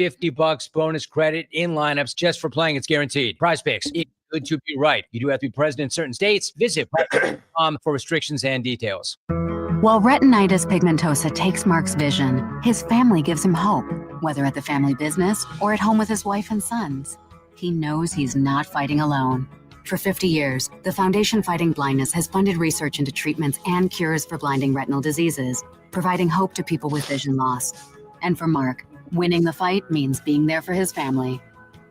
$50 bonus credit in lineups just for playing. It's guaranteed. Prize Picks. It's good to be right. You do have to be present in certain states. Visit PrizePicks.com for restrictions and details. While retinitis pigmentosa takes Mark's vision, his family gives him hope, whether at the family business or at home with his wife and sons. He knows he's not fighting alone. For 50 years, the Foundation Fighting Blindness has funded research into treatments and cures for blinding retinal diseases, providing hope to people with vision loss. And for Mark, winning the fight means being there for his family.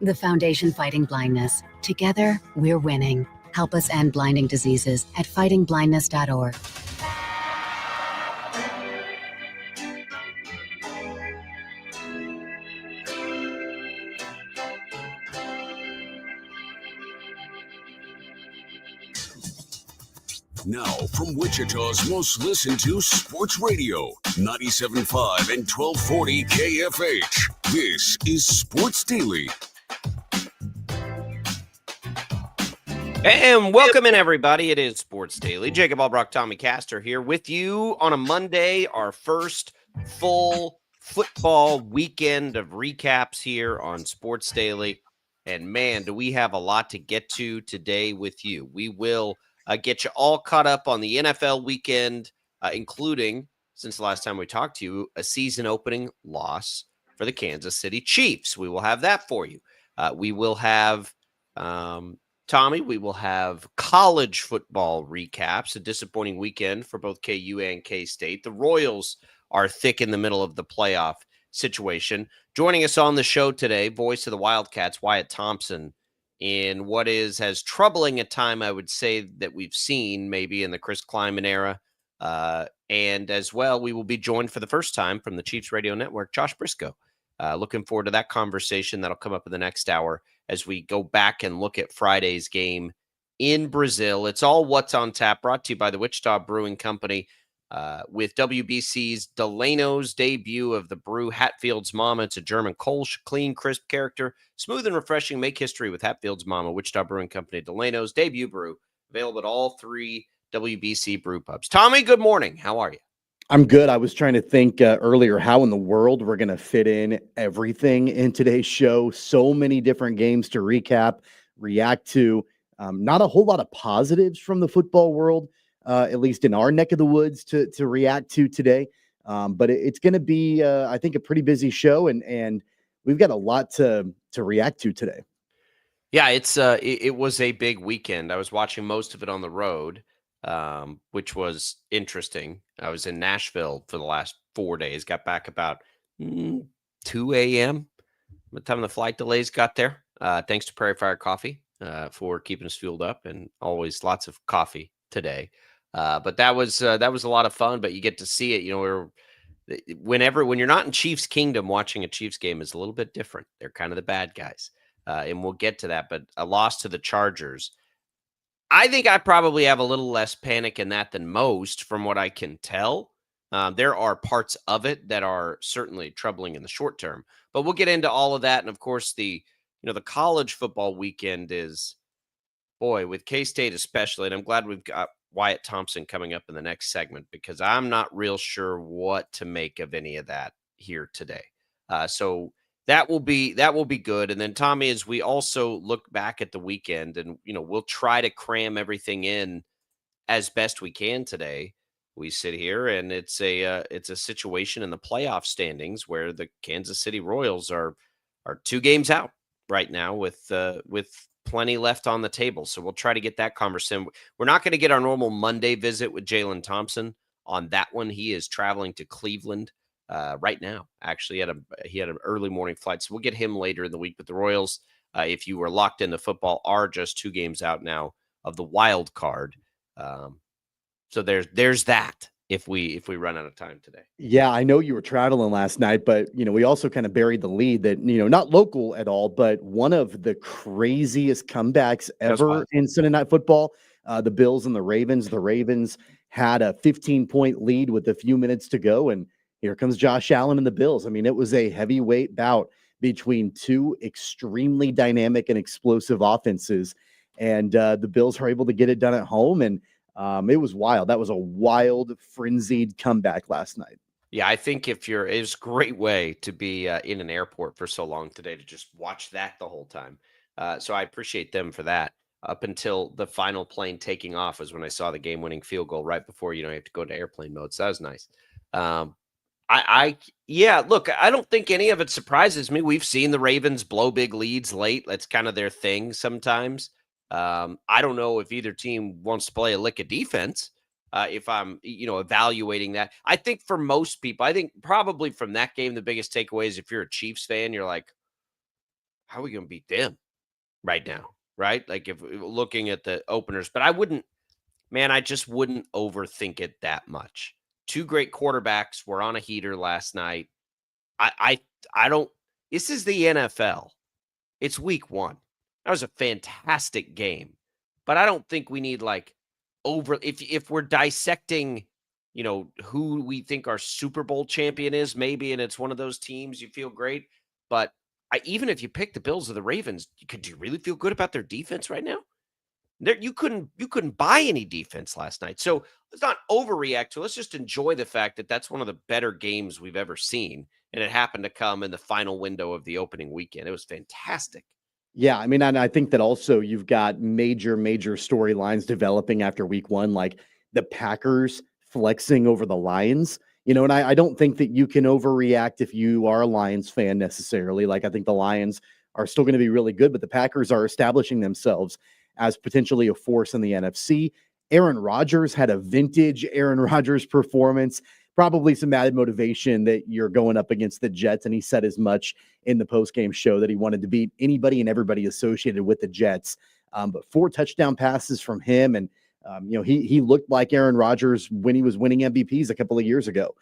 The Foundation Fighting Blindness. Together, we're winning. Help us end blinding diseases at fightingblindness.org. Now, from Wichita's most listened to sports radio, 97.5 and 1240 KFH, this is Sports Daily. And welcome in, everybody. It is Sports Daily. Jacob Albrock, Tommy Castor here with you on a Monday, our first full football weekend of recaps here on Sports Daily. And man, do we have a lot to get to today with you. We will get you all caught up on the NFL weekend, including, since the last time we talked to you, a season opening loss for the Kansas City Chiefs. We will have that for you. We will have, Tommy, we will have college football recaps, a disappointing weekend for both KU and KState. The Royals are thick in the middle of the playoff situation. Joining us on the show today, voice of the Wildcats, Wyatt Thompson, in what is as troubling a time, I would say, that we've seen maybe in the Chris Kleiman era. And as well, we will be joined for the first time from the Chiefs Radio Network, Josh Briscoe. Looking forward to that conversation. That'll come up in the next hour as we go back and look at Friday's game in Brazil. It's all What's on Tap, brought to you by the Wichita Brewing Company. With WBC's Delano's debut of the brew, Hatfield's Mama. It's a German Kolsch, clean, crisp character, smooth and refreshing. Make history with Hatfield's Mama, Wichita Brewing Company, Delano's debut brew, available at all three WBC brew pubs. Tommy, good morning. How are you? I'm good. I was trying to think earlier how in the world we're going to fit in everything in today's show. So many different games to recap, react to. Not a whole lot of positives from the football world. At least in our neck of the woods to react to today. But it's going to be, I think, a pretty busy show, and we've got a lot to react to today. Yeah, it was a big weekend. I was watching most of it on the road, which was interesting. I was in Nashville for the last 4 days, got back about 2 a.m. by the time the flight delays got there. Thanks to Prairie Fire Coffee for keeping us fueled up, and always lots of coffee today. But that was a lot of fun, but you get to see it, when you're not in Chiefs Kingdom, watching a Chiefs game is a little bit different. They're kind of the bad guys. And we'll get to that, but a loss to the Chargers. I think I probably have a little less panic in that than most from what I can tell. There are parts of it that are certainly troubling in the short term, but we'll get into all of that. And of course the college football weekend is, boy, with K-State especially, and I'm glad we've got Wyatt Thompson coming up in the next segment, because I'm not real sure what to make of any of that here today. So that will be good. And then, Tommy, as we also look back at the weekend, and we'll try to cram everything in as best we can today. We sit here, and it's a situation in the playoff standings where the Kansas City Royals are 2 games out right now with plenty left on the table. So we'll try to get that conversation. We're not going to get our normal Monday visit with Jalen Thompson on that one. He is traveling to Cleveland right now. Actually, he had an early morning flight. So we'll get him later in the week. But the Royals, if you were locked into football, are just 2 games out now of the wild card. So there's that. If we run out of time today. Yeah, I know you were traveling last night, but we also kind of buried the lead that not local at all, but one of the craziest comebacks ever in Sunday Night Football. The Bills and the Ravens. The Ravens had a 15-point lead with a few minutes to go, and here comes Josh Allen and the Bills. I mean, it was a heavyweight bout between 2 extremely dynamic and explosive offenses, and the Bills are able to get it done at home, and it was wild. That was a wild, frenzied comeback last night. Yeah, I think it was a great way to be in an airport for so long today to just watch that the whole time. So I appreciate them for that. Up until the final plane taking off was when I saw the game-winning field goal right before you have to go to airplane mode. So that was nice. Um, yeah, look, I don't think any of it surprises me. We've seen the Ravens blow big leads late. That's kind of their thing sometimes. I don't know if either team wants to play a lick of defense. If I'm, evaluating that, I think for most people, I think probably from that game, the biggest takeaway is if you're a Chiefs fan, you're like, how are we going to beat them right now? Right? Like if looking at the openers, but I just wouldn't overthink it that much. Two great quarterbacks were on a heater last night. I don't, this is the NFL. It's week 1. That was a fantastic game, but I don't think we need if we're dissecting, who we think our Super Bowl champion is, maybe, and it's one of those teams, you feel great. But even if you pick the Bills or the Ravens, could you really feel good about their defense right now? You couldn't buy any defense last night. So let's not overreact to it. Let's just enjoy the fact that that's one of the better games we've ever seen. And it happened to come in the final window of the opening weekend. It was fantastic. Yeah, I mean, and I think that also you've got major storylines developing after week 1, like the Packers flexing over the Lions, and I don't think that you can overreact if you are a Lions fan necessarily. Like, I think the Lions are still going to be really good, but the Packers are establishing themselves as potentially a force in the NFC. Aaron Rodgers had a vintage Aaron Rodgers performance, probably some added motivation that you're going up against the Jets. And he said as much in the postgame show that he wanted to beat anybody and everybody associated with the Jets. But 4 touchdown passes from him. And, he looked like Aaron Rodgers when he was winning MVPs a couple of years ago.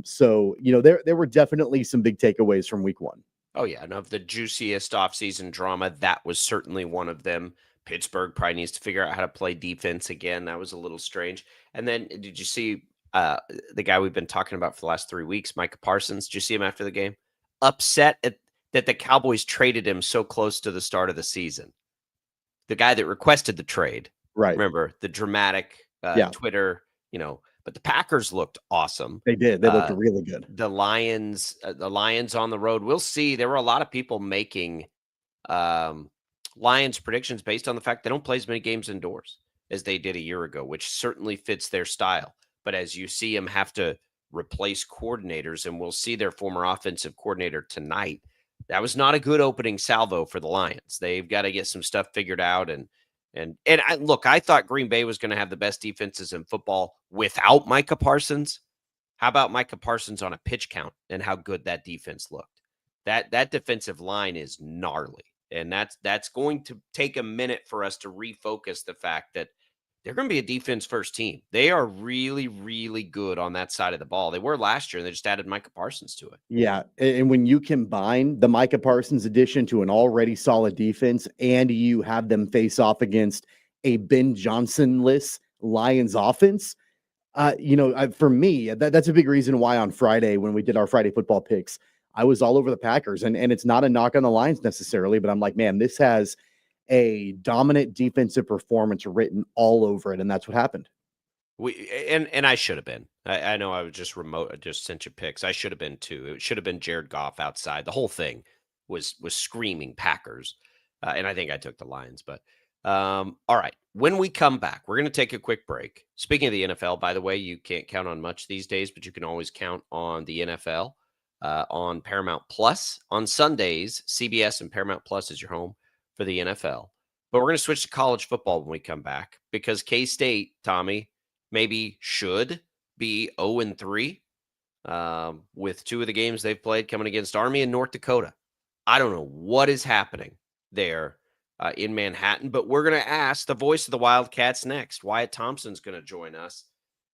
So there were definitely some big takeaways from week 1. Oh, yeah. And of the juiciest offseason drama, that was certainly one of them. Pittsburgh probably needs to figure out how to play defense again. That was a little strange. And then did you see the guy we've been talking about for the last 3 weeks, Micah Parsons? Did you see him after the game? Upset that the Cowboys traded him so close to the start of the season. The guy that requested the trade. Right. Remember the dramatic Twitter, but the Packers looked awesome. They did. They looked really good. The Lions on the road. We'll see. There were a lot of people making Lions predictions based on the fact they don't play as many games indoors as they did a year ago, which certainly fits their style. But as you see them have to replace coordinators, and we'll see their former offensive coordinator tonight, that was not a good opening salvo for the Lions. They've got to get some stuff figured out. And I thought Green Bay was going to have the best defenses in football without Micah Parsons. How about Micah Parsons on a pitch count and how good that defense looked? That defensive line is gnarly. And that's going to take a minute for us to refocus the fact that they're going to be a defense-first team. They are really, really good on that side of the ball. They were last year, and they just added Micah Parsons to it. Yeah, and when you combine the Micah Parsons addition to an already solid defense, and you have them face off against a Ben Johnson-less Lions offense, for me, that's a big reason why on Friday, when we did our Friday football picks, I was all over the Packers. And it's not a knock on the Lions necessarily, but I'm like, man, this has a dominant defensive performance written all over it, and that's what happened. And I should have been. I know I was just remote. I just sent you picks. I should have been too. It should have been Jared Goff outside. The whole thing was screaming Packers, and I think I took the Lions. But all right, when we come back, we're going to take a quick break. Speaking of the NFL, by the way, you can't count on much these days, but you can always count on the NFL on Paramount Plus on Sundays. CBS and Paramount Plus is your home for the NFL. But we're going to switch to college football when we come back because KState, Tommy, maybe should be 0-3 with 2 of the games they've played coming against Army and North Dakota. I don't know what is happening there in Manhattan, but we're going to ask the voice of the Wildcats next. Wyatt Thompson's going to join us.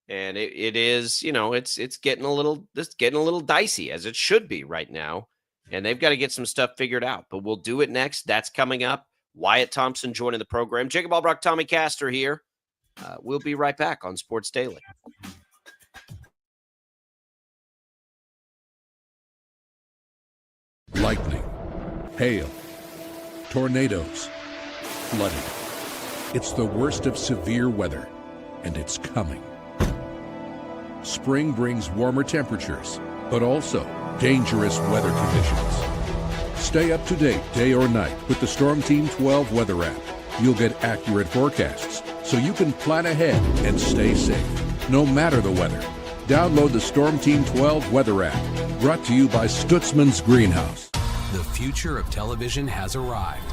And it is, it's getting a little dicey, as it should be right now. And they've got to get some stuff figured out, but we'll do it next. That's coming up. Wyatt Thompson joining the program. Jacob Albrock, Tommy Castor here. We'll be right back on Sports Daily. Lightning, hail, tornadoes, flooding. It's the worst of severe weather, and it's coming. Spring brings warmer temperatures, but also dangerous weather conditions. Stay up to date day or night with the Storm Team 12 weather app. You'll get accurate forecasts so you can plan ahead and stay safe, no matter the weather. Download the Storm Team 12 weather app, brought to you by Stutzman's Greenhouse. The future of television has arrived.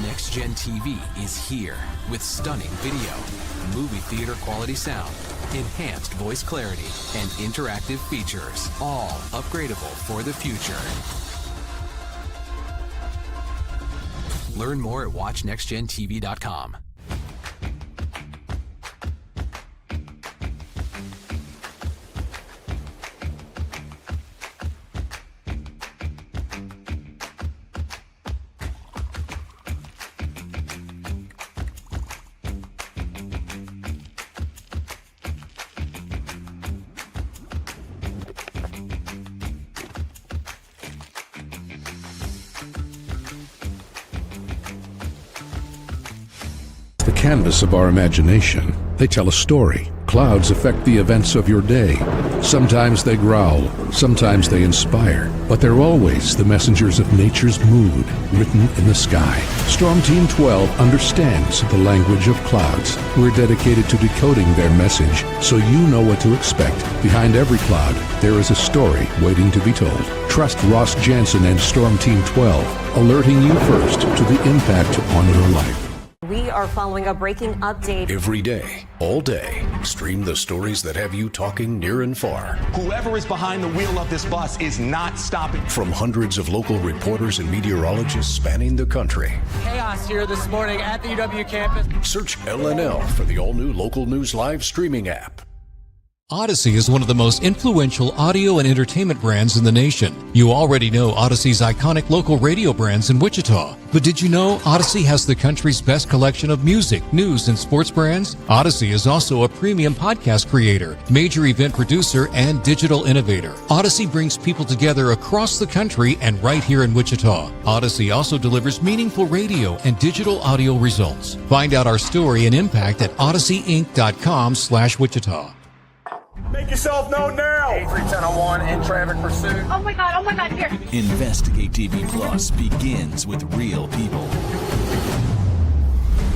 Next Gen TV is here with stunning video, movie theater quality sound, enhanced voice clarity, and interactive features, all upgradable for the future. Learn more at watchnextgentv.com. Canvas of our imagination. They tell a story. Clouds affect the events of your day. Sometimes they growl, sometimes they inspire, but they're always the messengers of nature's mood written in the sky. Storm Team 12 understands the language of clouds. We're dedicated to decoding their message so you know what to expect. Behind every cloud, there is a story waiting to be told. Trust Ross Jansen and Storm Team 12, alerting you first to the impact on your life. We are following a breaking update. Every day, all day, stream the stories that have you talking near and far. Whoever is behind the wheel of this bus is not stopping. From hundreds of local reporters and meteorologists spanning the country. Chaos here this morning at the UW campus. Search LNL for the all-new Local News Live streaming app. Odyssey is one of the most influential audio and entertainment brands in the nation. You already know Odyssey's iconic local radio brands in Wichita. But did you know Odyssey has the country's best collection of music, news, and sports brands? Odyssey is also a premium podcast creator, major event producer, and digital innovator. Odyssey brings people together across the country and right here in Wichita. Odyssey also delivers meaningful radio and digital audio results. Find out our story and impact at odysseyinc.com/Wichita. Make yourself known now. 31001 in traffic pursuit. Oh my God, here. Investigate TV Plus begins with real people.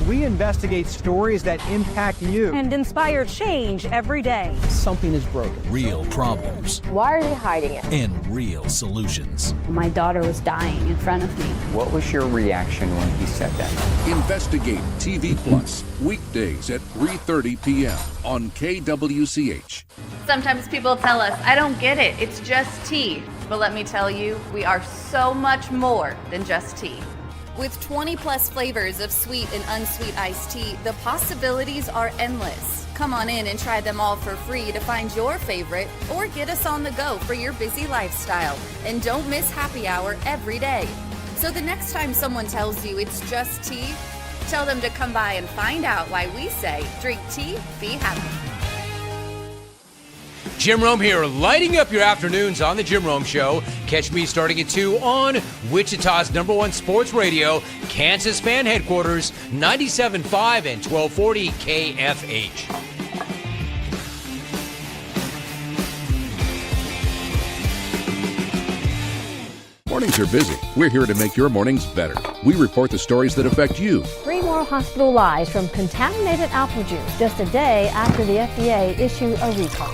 We investigate stories that impact you and inspire change every day. Something is broken. Real problems. Why are they hiding it? And real solutions. My daughter was dying in front of me. What was your reaction when he said that? Investigate TV Plus, weekdays at 3:30 p.m. on KWCH. Sometimes people tell us, I don't get it, it's just tea. But let me tell you, we are so much more than just tea. With 20 plus flavors of sweet and unsweet iced tea, the possibilities are endless. Come on in and try them all for free to find your favorite or get us on the go for your busy lifestyle. And don't miss happy hour every day. So the next time someone tells you it's just tea, tell them to come by and find out why we say drink tea, be happy. Jim Rome here, lighting up your afternoons on The Jim Rome Show. Catch me starting at 2 on Wichita's #1 sports radio, Kansas Fan Headquarters, 97.5 and 1240 KFH. Mornings are busy. We're here to make your mornings better. We report the stories that affect you. 3 more hospital lies from contaminated apple juice just a day after the FDA issued a recall.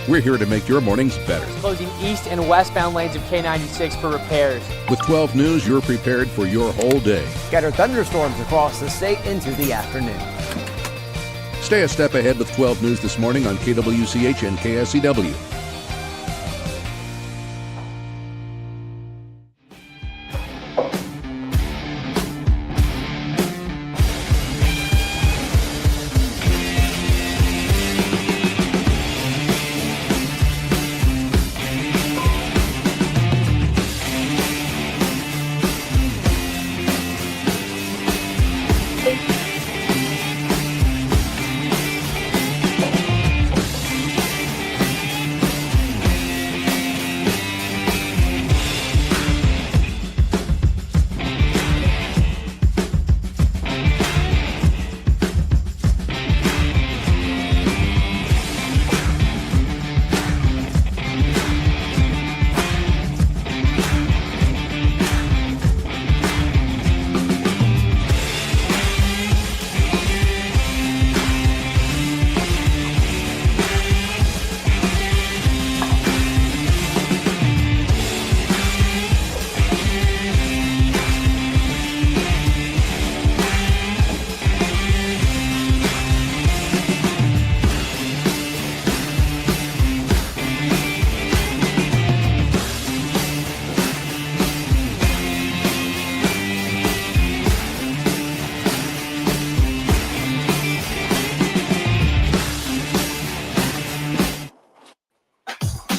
We're here to make your mornings better. Closing east and westbound lanes of K96 for repairs. With 12 News, you're prepared for your whole day. Scattered thunderstorms across the state into the afternoon. Stay a step ahead with 12 News this morning on KWCH and KSCW.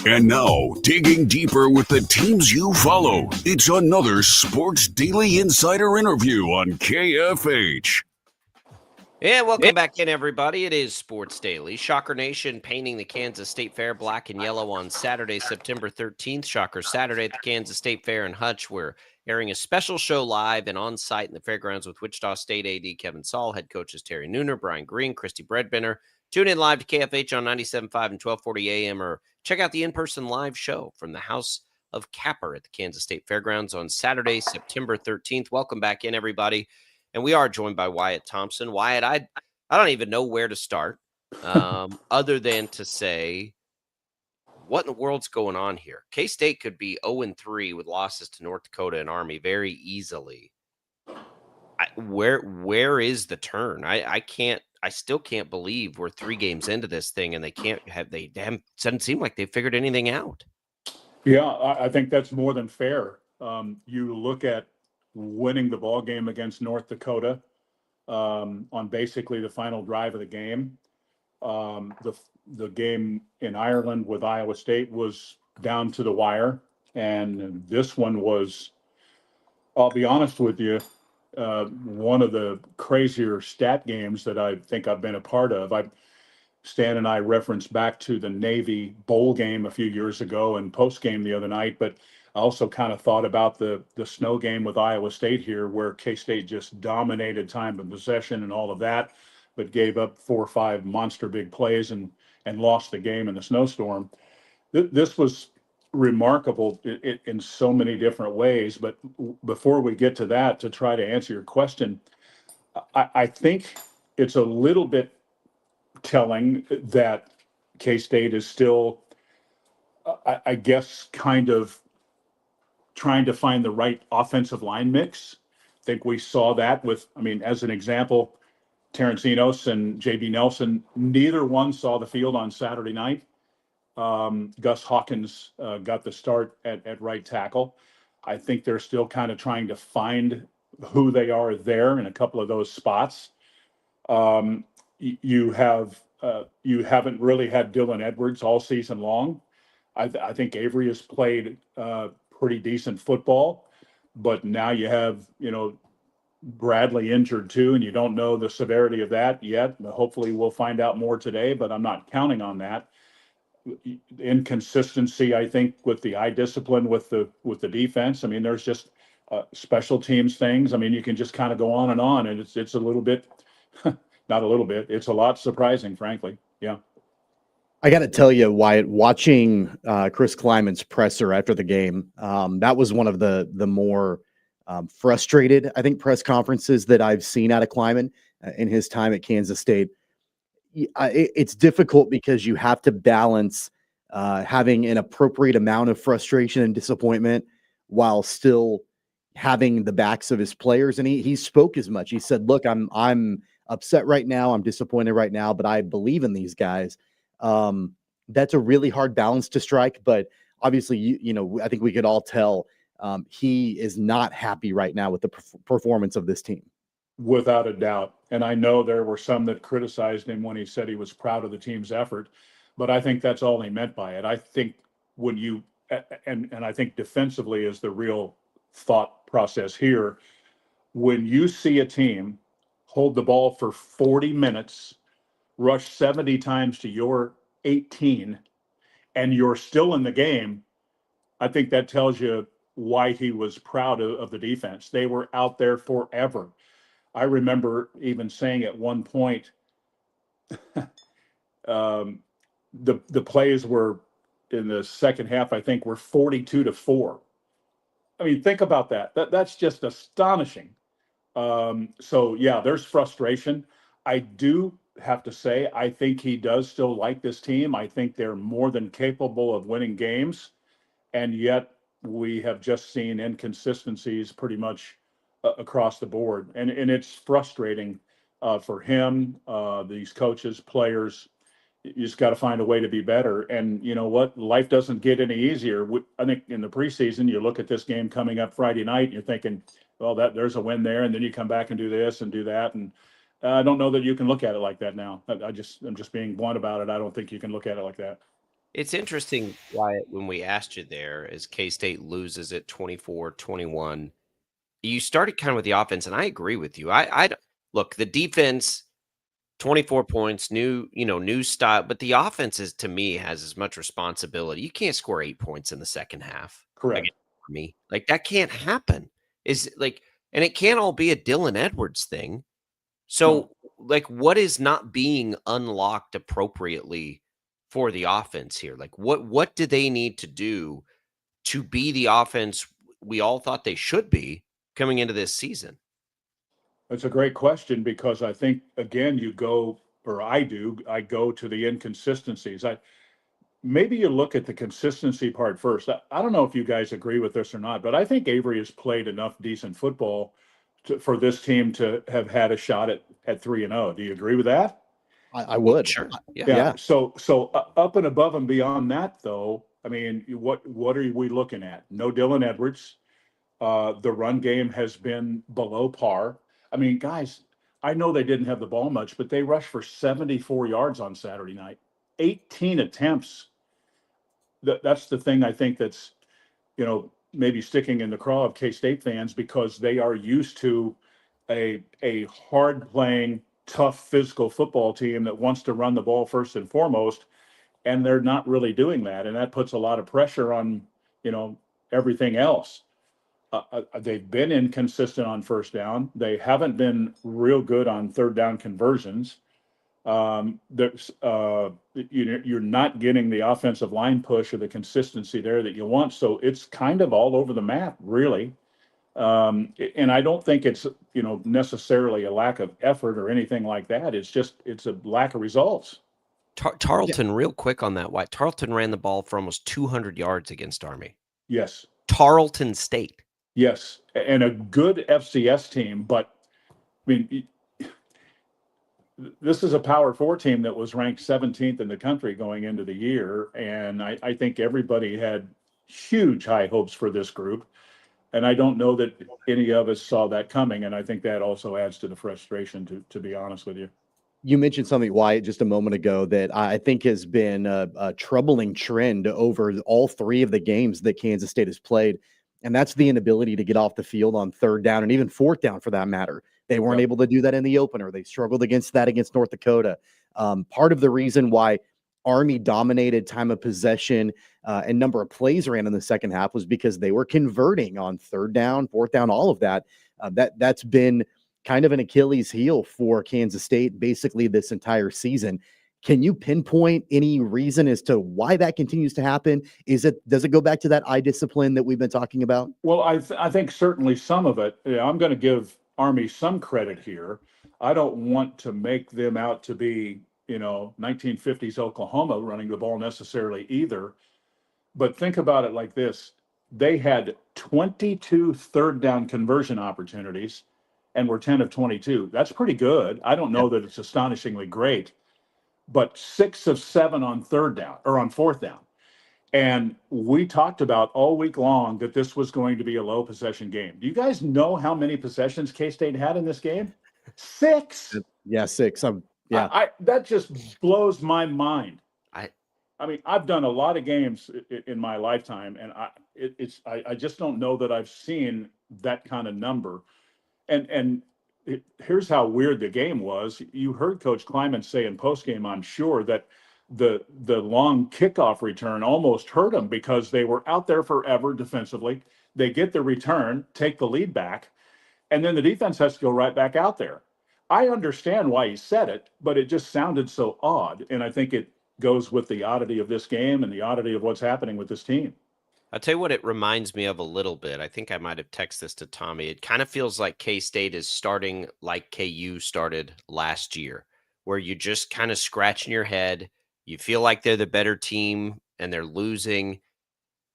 And now, digging deeper with the teams you follow, it's another Sports Daily Insider interview on KFH. Yeah, welcome back in, everybody. It is Sports Daily. Shocker Nation painting the Kansas State Fair black and yellow on Saturday, September 13th. Shocker Saturday at the Kansas State Fair in Hutch. We're airing a special show live and on site in the fairgrounds with Wichita State AD Kevin Saul, head coaches Terry Nooner, Brian Green, Christy Breadbinner. Tune in live to KFH on 97.5 and 1240 AM or check out the in-person live show from the House of Capper at the Kansas State Fairgrounds on Saturday, September 13th. Welcome back in, everybody. And we are joined by Wyatt Thompson. Wyatt, I don't even know where to start other than to say, what in the world's going on here? K-State could be 0-3 with losses to North Dakota and Army very easily. Where is the turn? I still can't believe we're 3 games into this thing and doesn't seem like they figured anything out. Yeah, I think that's more than fair. You look at winning the ball game against North Dakota on basically the final drive of the game. The game in Ireland with Iowa State was down to the wire, and this one was, I'll be honest with you, one of the crazier stat games that I think I've been a part of. Stan and I referenced back to the Navy bowl game a few years ago and post game the other night, but I also kind of thought about the snow game with Iowa State here, where K-State just dominated time of possession and all of that, but gave up 4 or 5 monster big plays and lost the game in the snowstorm. This was remarkable in so many different ways. But before we get to that, to try to answer your question, I think it's a little bit telling that K-State is still, I guess, kind of trying to find the right offensive line mix. I think we saw that with, as an example, Terrence Enos and J.B. Nelson, neither one saw the field on Saturday night. Gus Hawkins got the start at right tackle. I think they're still kind of trying to find who they are there in a couple of those spots. You haven't really had Dylan Edwards all season long. I think Avery has played pretty decent football, but now you have, Bradley injured too, and you don't know the severity of that yet. Hopefully we'll find out more today, but I'm not counting on that. Inconsistency, I think, with the eye discipline with the defense. There's just special teams things. You can just kind of go on, and it's a little bit, not a little bit, it's a lot surprising, frankly. Yeah. I got to tell you, Wyatt, watching Chris Kleiman's presser after the game, that was one of the more frustrated, I think, press conferences that I've seen out of Kleiman in his time at Kansas State. It's difficult because you have to balance having an appropriate amount of frustration and disappointment while still having the backs of his players. And he spoke as much. He said, look, I'm upset right now. I'm disappointed right now, but I believe in these guys. That's a really hard balance to strike, but obviously, I think we could all tell he is not happy right now with the performance of this team. Without a doubt. And I know there were some that criticized him when he said he was proud of the team's effort, but I think that's all he meant by it. I think when you, and I think defensively is the real thought process here. When you see a team hold the ball for 40 minutes, rush 70 times to your 18, and you're still in the game, I think that tells you why he was proud of the defense. They were out there forever. I remember even saying at one point, the plays were in the second half, I think, were 42-4. Think about that. That's just astonishing. So yeah, there's frustration. I do have to say, I think he does still like this team. I think they're more than capable of winning games, and yet we have just seen inconsistencies pretty much across the board, and it's frustrating for him, these coaches, players. You just got to find a way to be better. And you know what? Life doesn't get any easier. I think in the preseason, you look at this game coming up Friday night, and you're thinking, well, there's a win there, and then you come back and do this and do that. And I don't know that you can look at it like that now. I'm just being blunt about it. I don't think you can look at it like that. It's interesting, Wyatt, when we asked you there, as K-State loses at 24-21, you started kind of with the offense, and I agree with you. Look, the defense, 24 points, new style, but the offense is, to me, has as much responsibility. You can't score 8 points in the second half. Correct. Against me. Like, that can't happen. And it can't all be a Dylan Edwards thing. So, like, what is not being unlocked appropriately for the offense here? Like, what do they need to do to be the offense we all thought they should be coming into this season? That's a great question, because I think, again, I go to the inconsistencies. Maybe you look at the consistency part first. I don't know if you guys agree with this or not, but I think Avery has played enough decent football for this team to have had a shot at 3-0. Do you agree with that? I would. Sure. Yeah. So up and above and beyond that, though, I mean, what are we looking at? No Dylan Edwards. The run game has been below par. I mean, guys, I know they didn't have the ball much, but they rushed for 74 yards on Saturday night. 18 attempts. That's the thing I think that's, maybe sticking in the craw of K-State fans, because they are used to a hard playing, tough physical football team that wants to run the ball first and foremost, and they're not really doing that, and that puts a lot of pressure on everything else. They've been inconsistent on first down. They haven't been real good on third down conversions. You're not getting the offensive line push or the consistency there that you want. So it's kind of all over the map, really. And I don't think it's, necessarily a lack of effort or anything like that. It's a lack of results. Tarleton, real quick on that, Wyatt. Tarleton ran the ball for almost 200 yards against Army. Yes. Tarleton State. Yes. And a good FCS team, but I mean, this is a Power 4 team that was ranked 17th in the country going into the year. And I think everybody had huge high hopes for this group. And I don't know that any of us saw that coming. And I think that also adds to the frustration, to be honest with you. You mentioned something, Wyatt, just a moment ago that I think has been a troubling trend over all three of the games that Kansas State has played. And that's the inability to get off the field on third down and even fourth down, for that matter. They weren't able to do that in the opener. They struggled against North Dakota. Part of the reason why Army dominated time of possession and number of plays ran in the second half was because they were converting on third down, fourth down, all of that. That's been kind of an Achilles heel for Kansas State basically this entire season. Can you pinpoint any reason as to why that continues to happen? Does it go back to that eye discipline that we've been talking about? Well, I think certainly some of it. I'm going to give Army some credit here. I don't want to make them out to be, 1950s Oklahoma running the ball necessarily either. But think about it like this. They had 22 third down conversion opportunities and were 10 of 22. That's pretty good. I don't know that it's astonishingly great, but 6 of 7 on third down or on fourth down. And we talked about all week long that this was going to be a low possession game. Do you guys know how many possessions K-State had in this game? 6. Yeah, 6. That just blows my mind. I mean, I've done a lot of games in my lifetime, and I just don't know that I've seen that kind of number. And here's how weird the game was. You heard Coach Kleiman say in postgame, I'm sure, that the long kickoff return almost hurt them because they were out there forever defensively. They get the return, take the lead back, and then the defense has to go right back out there. I understand why he said it, but it just sounded so odd. And I think it goes with the oddity of this game and the oddity of what's happening with this team. I'll tell you what it reminds me of a little bit. I think I might have texted this to Tommy. It kind of feels like K-State is starting like KU started last year, where you just kind of scratching your head. You feel like they're the better team and they're losing.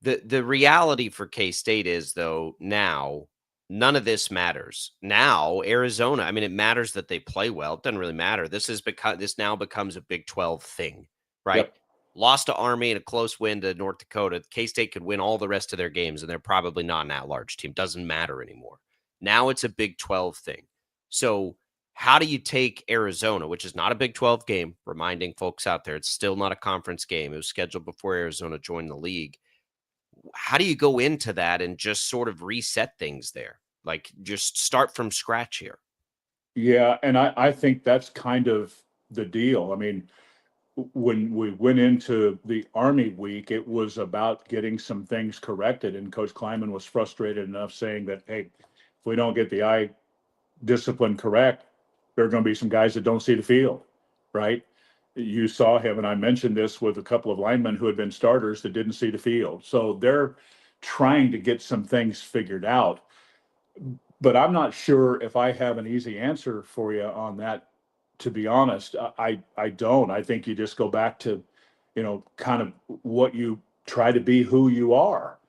The reality for K-State is, though, now none of this matters. Now, Arizona, I mean, it matters that they play well. It doesn't really matter. This now becomes a Big 12 thing, right? Yep. Lost to Army and a close win to North Dakota. K-State could win all the rest of their games, and they're probably not an at-large team. Doesn't matter anymore. Now it's a Big 12 thing. So How do you take Arizona, which is not a Big 12 game, reminding folks out there, it's still not a conference game. It was scheduled before Arizona joined the league. How do you go into that and just sort of reset things there? Like just start from scratch here? Yeah, and I think that's kind of the deal. I mean, when we went into the Army week, it was about getting some things corrected. And Coach Kleiman was frustrated enough saying that, hey, if we don't get the eye discipline correct, there are going to be some guys that don't see the field, right? You saw him, and I mentioned this with a couple of linemen who had been starters that didn't see the field. So they're trying to get some things figured out. But I'm not sure if I have an easy answer for you on that, to be honest. I don't. I think you just go back to, kind of what you try to be, who you are.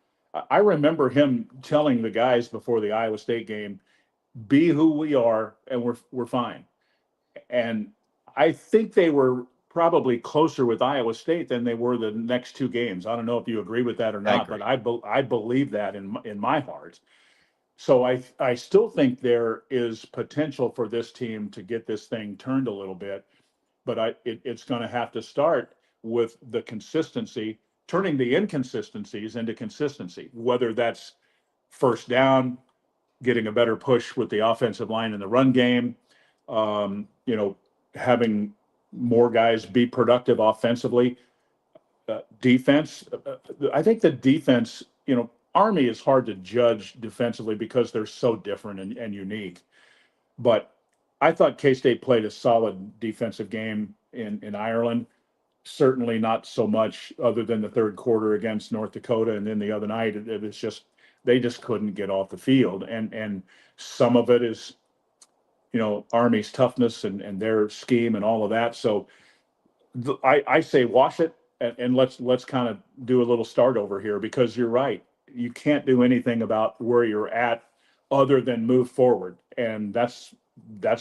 I remember him telling the guys before the Iowa State game, be who we are, and we're fine. And I think they were probably closer with Iowa State than they were the next two games. I don't know if you agree with that or not, but I believe that in my heart. So I still think there is potential for this team to get this thing turned a little bit, but it's going to have to start with the consistency, turning the inconsistencies into consistency, whether that's first down, getting a better push with the offensive line in the run game, having more guys be productive offensively. Defense, I think the defense, Army is hard to judge defensively because they're so different and unique. But I thought K-State played a solid defensive game in Ireland. Certainly not so much other than the third quarter against North Dakota. And then the other night, it was just, they just couldn't get off the field. And some of it is, Army's toughness and their scheme and all of that. So I say wash it and let's kind of do a little start over here, because you're right. You can't do anything about where you're at other than move forward. And that's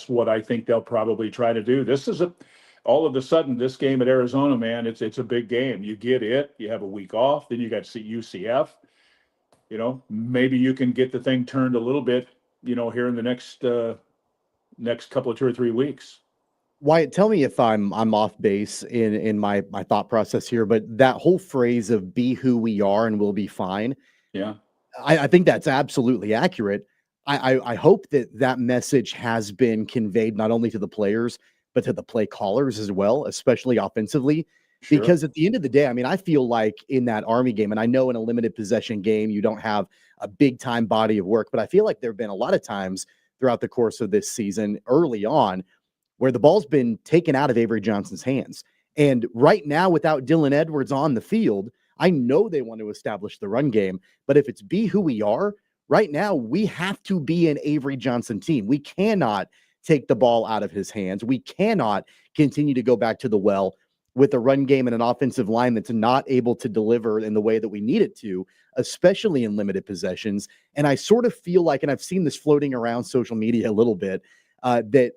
what I think they'll probably try to do. This is all of a sudden, this game at Arizona, man, it's a big game. You get it, you have a week off, then you got UCF. Maybe you can get the thing turned a little bit, here in the next couple of 2 or 3 weeks. Wyatt, tell me if I'm off base in my thought process here, but that whole phrase of be who we are and we'll be fine. Yeah. I think that's absolutely accurate. I hope that message has been conveyed not only to the players, but to the play callers as well, especially offensively. Sure. Because at the end of the day, I mean, I feel like in that Army game, and I know in a limited possession game, you don't have a big time body of work, but I feel like there have been a lot of times throughout the course of this season early on where the ball's been taken out of Avery Johnson's hands. And right now, without Dylan Edwards on the field, I know they want to establish the run game, but if it's be who we are, right now, we have to be an Avery Johnson team. We cannot take the ball out of his hands. We cannot continue to go back to the well with a run game and an offensive line that's not able to deliver in the way that we need it to, especially in limited possessions. And I sort of feel like, and I've seen this floating around social media a little bit, that,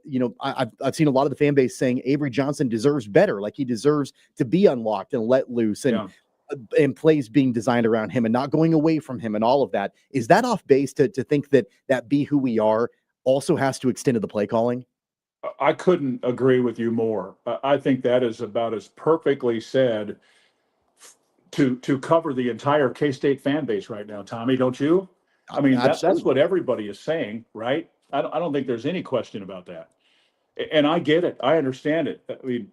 I've seen a lot of the fan base saying Avery Johnson deserves better. Like he deserves to be unlocked and let loose and plays being designed around him and not going away from him and all of that. Is that off base to think that be who we are also has to extend to the play calling? I couldn't agree with you more. I think that is about as perfectly said to cover the entire K-State fan base right now, Tommy, don't you? I mean, that's what everybody is saying, right? I don't think there's any question about that. And I get it. I understand it. I mean,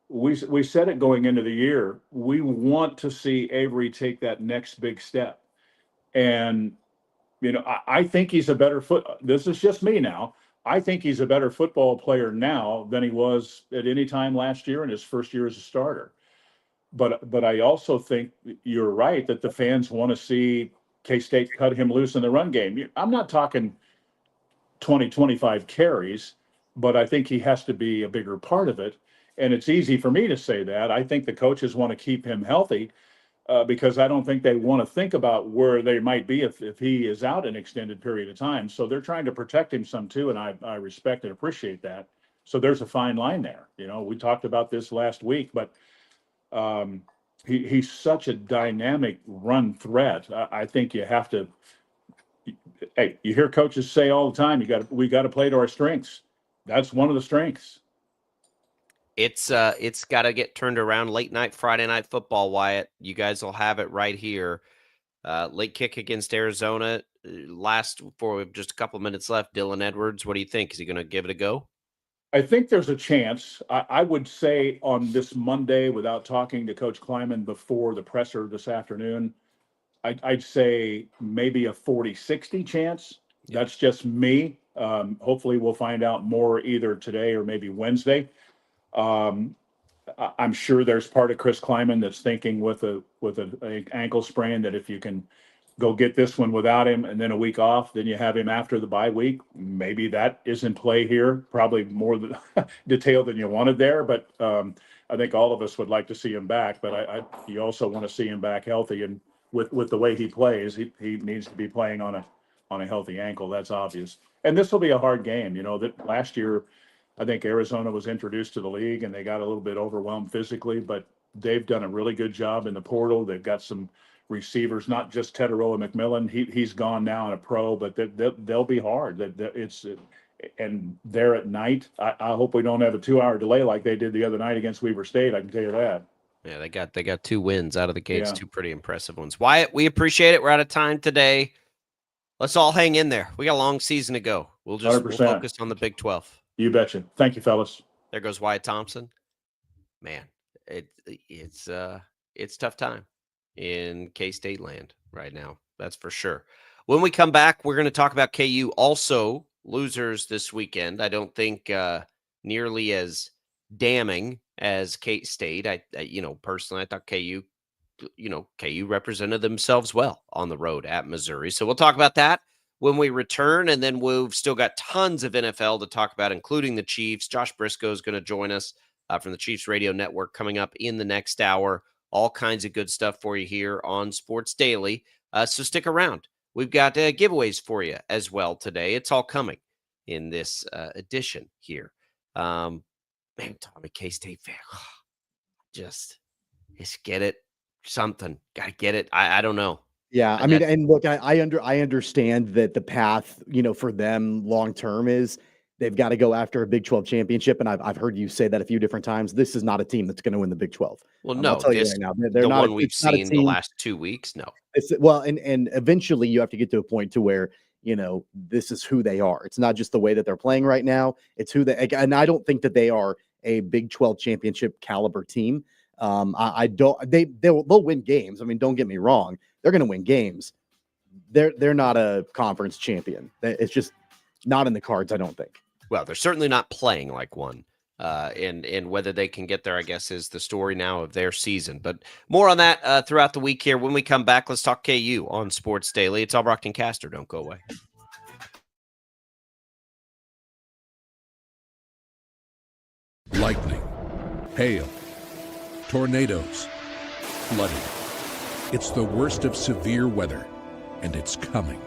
we said it going into the year. We want to see Avery take that next big step. And, I think he's a better this is just me now. I think he's a better football player now than he was at any time last year in his first year as a starter. But I also think you're right that the fans want to see K-State cut him loose in the run game. I'm not talking 20, 25 carries, but I think he has to be a bigger part of it. And it's easy for me to say that. I think the coaches want to keep him healthy because I don't think they want to think about where they might be if he is out an extended period of time. So they're trying to protect him some too, and I respect and appreciate that. So there's a fine line there. We talked about this last week, but he's such a dynamic run threat. I think you have to. Hey, you hear coaches say all the time, we got to play to our strengths. that's one of the strengths. It's got to get turned around. Late night Friday night football, Wyatt. You guys will have it right here. Late kick against Arizona. Last for just a couple minutes left. Dylan Edwards, what do you think? Is he going to give it a go? I think there's a chance. I would say on this Monday, without talking to Coach Kleiman before the presser this afternoon, I'd say maybe a 40-60 chance. Yeah. That's just me. Hopefully we'll find out more either today or maybe Wednesday. I'm sure there's part of Chris Kleiman that's thinking with a ankle sprain that if you can go get this one without him and then a week off, then you have him after the bye week. Maybe that is in play here. Probably more detailed than you wanted there, but I think all of us would like to see him back. But you also want to see him back healthy, and with the way he plays, he needs to be playing on a healthy ankle. That's obvious. And this will be a hard game. You know that last year, I think Arizona was introduced to the league and they got a little bit overwhelmed physically, but they've done a really good job in the portal. They've got some receivers, not just Teteroa McMillan. He's gone now and a pro, but they'll be hard. And they're at night. I hope we don't have a 2-hour delay like they did the other night against Weber State. I can tell you that. Yeah, they got 2 wins out of the gates, 2 pretty impressive ones. Wyatt, we appreciate it. We're out of time today. Let's all hang in there. We got a long season to go. We'll focus on the Big 12. You betcha. Thank you, fellas. There goes Wyatt Thompson. Man, it's tough time in K-State land right now. That's for sure. When we come back, we're going to talk about KU. Also, losers this weekend. I don't think nearly as damning as K-State. I personally, I thought KU represented themselves well on the road at Missouri. So we'll talk about that when we return, and then we've still got tons of NFL to talk about, including the Chiefs. Josh Briscoe is going to join us from the Chiefs Radio Network coming up in the next hour. All kinds of good stuff for you here on Sports Daily. So stick around. We've got giveaways for you as well today. It's all coming in this edition here. Man, Tommy, K-State fan. Just get it. Something. Got to get it. I don't know. Yeah, I mean, and look, I understand that the path, for them long term is they've got to go after a Big 12 championship, and I've heard you say that a few different times. This is not a team that's going to win the Big 12. Well, no, I'll tell you right now, they're the not one we've seen the last 2 weeks. No, and eventually you have to get to a point to where this is who they are. It's not just the way that they're playing right now; it's who they. And I don't think that they are a Big 12 championship caliber team. I don't. They'll win games. I mean, don't get me wrong. They're going to win games. They're not a conference champion. It's just not in the cards, I don't think. Well, they're certainly not playing like one. And whether they can get there, I guess, is the story now of their season. But more on that throughout the week here. When we come back, let's talk KU on Sports Daily. It's Albrocht and Caster. Don't go away. Lightning, hail, tornadoes, flooding. It's the worst of severe weather, and it's coming.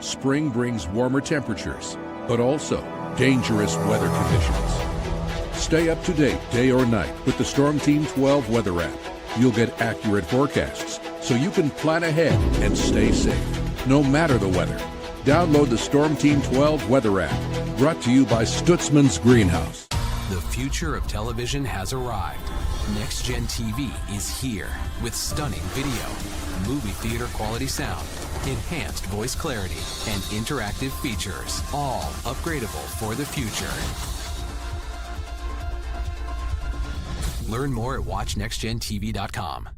Spring brings warmer temperatures, but also dangerous weather conditions. Stay up to date day or night with the Storm Team 12 weather app. You'll get accurate forecasts, so you can plan ahead and stay safe, no matter the weather. Download the Storm Team 12 weather app, brought to you by Stutzman's Greenhouse. The future of television has arrived. Next Gen TV is here with stunning video, movie theater quality sound, enhanced voice clarity, and interactive features, all upgradable for the future. Learn more at watchnextgentv.com.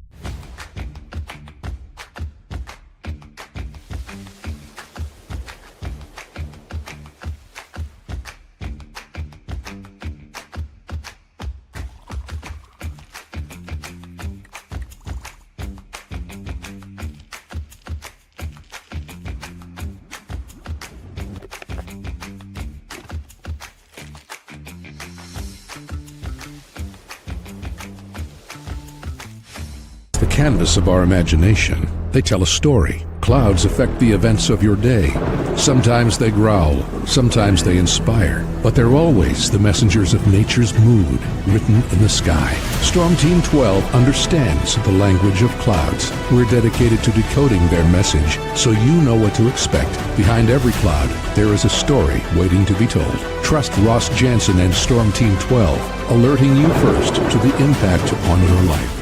The canvas of our imagination. They tell a story. Clouds affect the events of your day. Sometimes they growl, sometimes they inspire, but they're always the messengers of nature's mood written in the sky. Storm Team 12 understands the language of clouds. We're dedicated to decoding their message so you know what to expect. Behind every cloud, there is a story waiting to be told. Trust Ross Jansen and Storm Team 12, alerting you first to the impact on your life.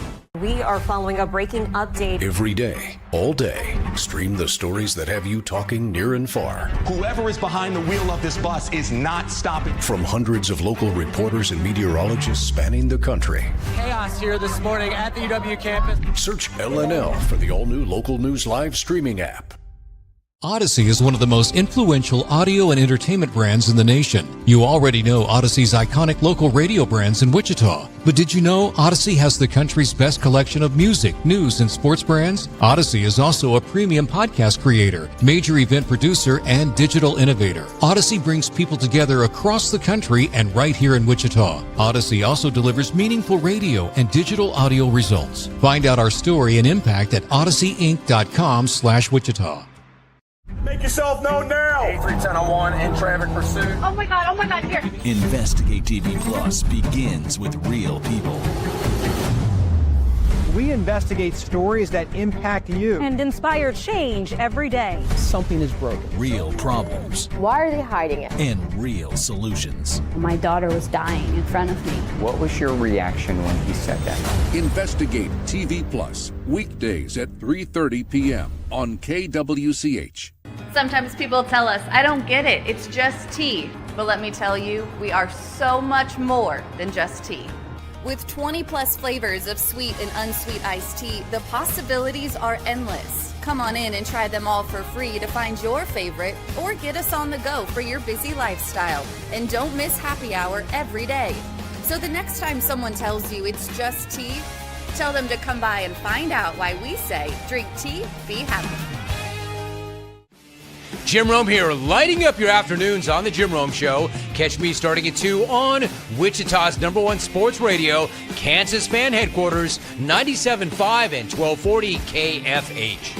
We are following a breaking update. Every day, all day, stream the stories that have you talking near and far. Whoever is behind the wheel of this bus is not stopping. From hundreds of local reporters and meteorologists spanning the country. Chaos here this morning at the UW campus. Search LNL for the all-new Local News Live streaming app. Odyssey is one of the most influential audio and entertainment brands in the nation. You already know Odyssey's iconic local radio brands in Wichita. But did you know Odyssey has the country's best collection of music, news, and sports brands? Odyssey is also a premium podcast creator, major event producer, and digital innovator. Odyssey brings people together across the country and right here in Wichita. Odyssey also delivers meaningful radio and digital audio results. Find out our story and impact at odysseyinc.com/Wichita. Make yourself known now. 31001 in traffic pursuit. Oh my God, here. Investigate TV Plus begins with real people. We investigate stories that impact you. And inspire change every day. Something is broken. Real problems. Why are they hiding it? And real solutions. My daughter was dying in front of me. What was your reaction when he said that? Investigate TV Plus, weekdays at 3:30 p.m. on KWCH. Sometimes people tell us, I don't get it, it's just tea. But let me tell you, we are so much more than just tea. With 20 plus flavors of sweet and unsweet iced tea, the possibilities are endless. Come on in and try them all for free to find your favorite or get us on the go for your busy lifestyle. And don't miss happy hour every day. So the next time someone tells you it's just tea, tell them to come by and find out why we say drink tea, be happy. Jim Rome here, lighting up your afternoons on The Jim Rome Show. Catch me starting at 2 on Wichita's #1 sports radio, Kansas fan headquarters, 97.5 and 1240 KFH.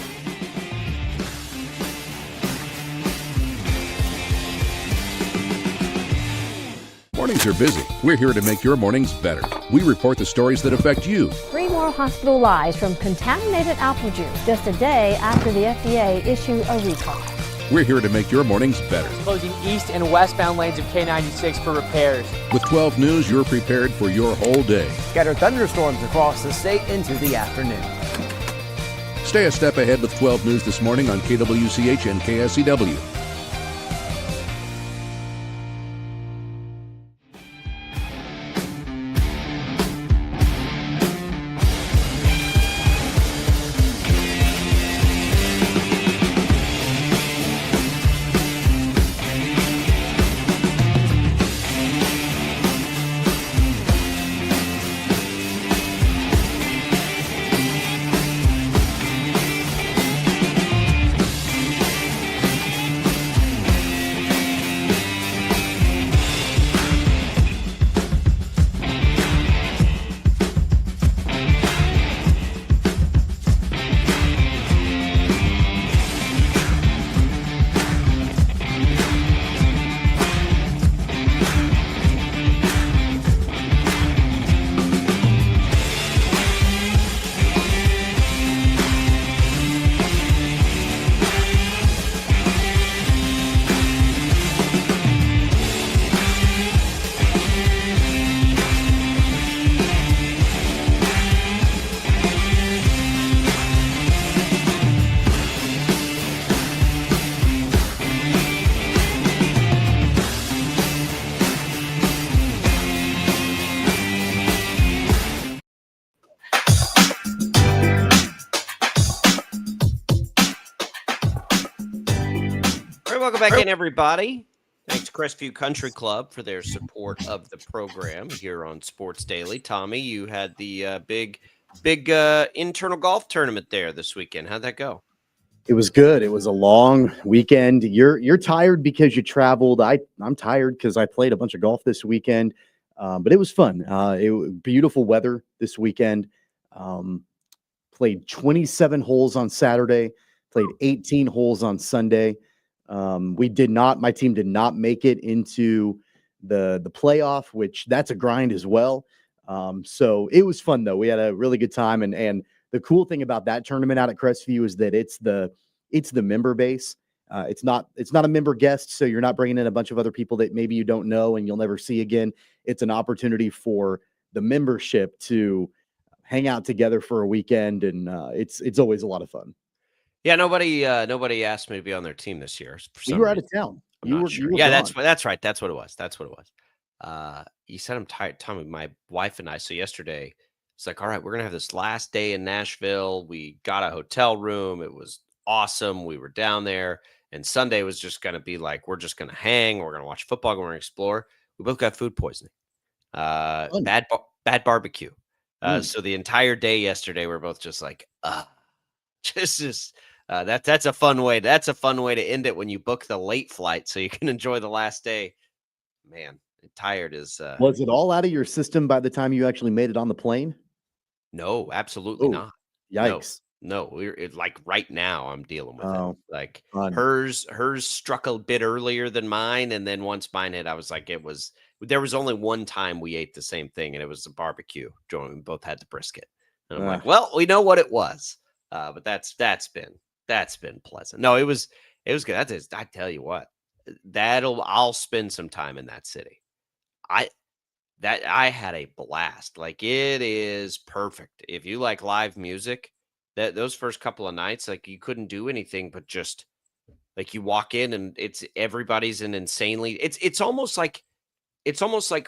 Mornings are busy. We're here to make your mornings better. We report the stories that affect you. 3 more hospital lies from contaminated apple juice just a day after the FDA issued a recall. We're here to make your mornings better. Closing east and westbound lanes of K96 for repairs. With 12 News, you're prepared for your whole day. Scattered thunderstorms across the state into the afternoon. Stay a step ahead with 12 News this morning on KWCH and KSCW. Welcome back in, everybody. Thanks to Crestview Country Club for their support of the program here on Sports Daily. Tommy, you had the big internal golf tournament there this weekend. How'd that go? It was good. It was a long weekend. You're tired because you traveled. I'm tired because I played a bunch of golf this weekend, but it was fun. It was beautiful weather this weekend. Played 27 holes on Saturday, Played 18 holes on Sunday. My team did not make it into the playoff, which that's a grind as well. So it was fun though. We had a really good time. And the cool thing about that tournament out at Crestview is that it's the member base. It's not a member guest, so you're not bringing in a bunch of other people that maybe you don't know and you'll never see again. It's an opportunity for the membership to hang out together for a weekend, and it's always a lot of fun. Yeah, nobody asked me to be on their team this year. You were out of town. I'm not sure. Yeah, that's right. That's what it was. You said I'm tired, Tommy. My wife and I. So yesterday, it's like, all right, we're gonna have this last day in Nashville. We got a hotel room. It was awesome. We were down there, and Sunday was just gonna be like, we're just gonna hang. We're gonna watch football. We're gonna explore. We both got food poisoning. Bad barbecue. So the entire day yesterday, we're both just like, that's a fun way. That's a fun way to end it when you book the late flight so you can enjoy the last day. Man, tired is. Was it all out of your system by the time you actually made it on the plane? No, absolutely not. Yikes. No, we're like right now I'm dealing with it. Like fun. hers struck a bit earlier than mine. And then once mine hit, I was like, there was only one time we ate the same thing and it was a barbecue. We both had the brisket. And I'm like, well, we know what it was. But that's been pleasant. No, it was good. I tell you what, I'll spend some time in that city. I had a blast. Like it is perfect. If you like live music, those first couple of nights, like you couldn't do anything but just like you walk in and everybody's an insanely, it's almost like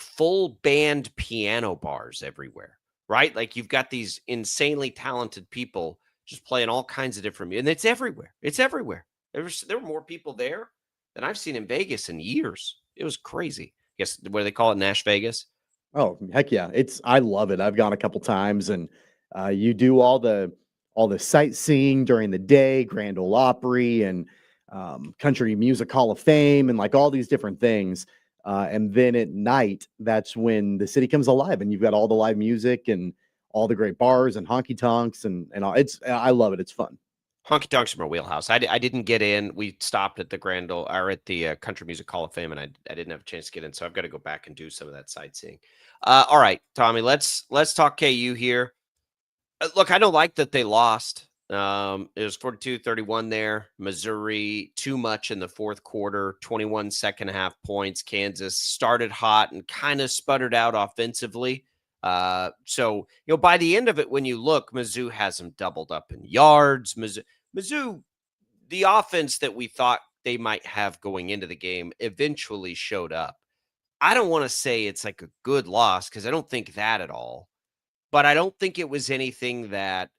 full band piano bars everywhere, right? Like you've got these insanely talented people just playing all kinds of different music, and it's everywhere. It's everywhere. There were more people there than I've seen in Vegas in years. It was crazy. I guess what do they call it, Nash Vegas? Oh, heck yeah. I love it. I've gone a couple times, and you do all the sightseeing during the day, Grand Ole Opry and Country Music Hall of Fame and like all these different things. And then at night, that's when the city comes alive and you've got all the live music and all the great bars and honky tonks and all. I love it. It's fun. Honky tonks are my wheelhouse. I didn't get in. We stopped at the Grand Ole or at the Country Music Hall of Fame, and I didn't have a chance to get in. So I've got to go back and do some of that sightseeing. All right, Tommy, let's talk KU here. Look, I don't like that they lost. It was 42-31 there. Missouri, too much in the fourth quarter, 21 second half points. Kansas started hot and kind of sputtered out offensively. So, by the end of it, when you look, Mizzou has them doubled up in yards. Mizzou, the offense that we thought they might have going into the game eventually showed up. I don't want to say it's like a good loss because I don't think that at all. But I don't think it was anything that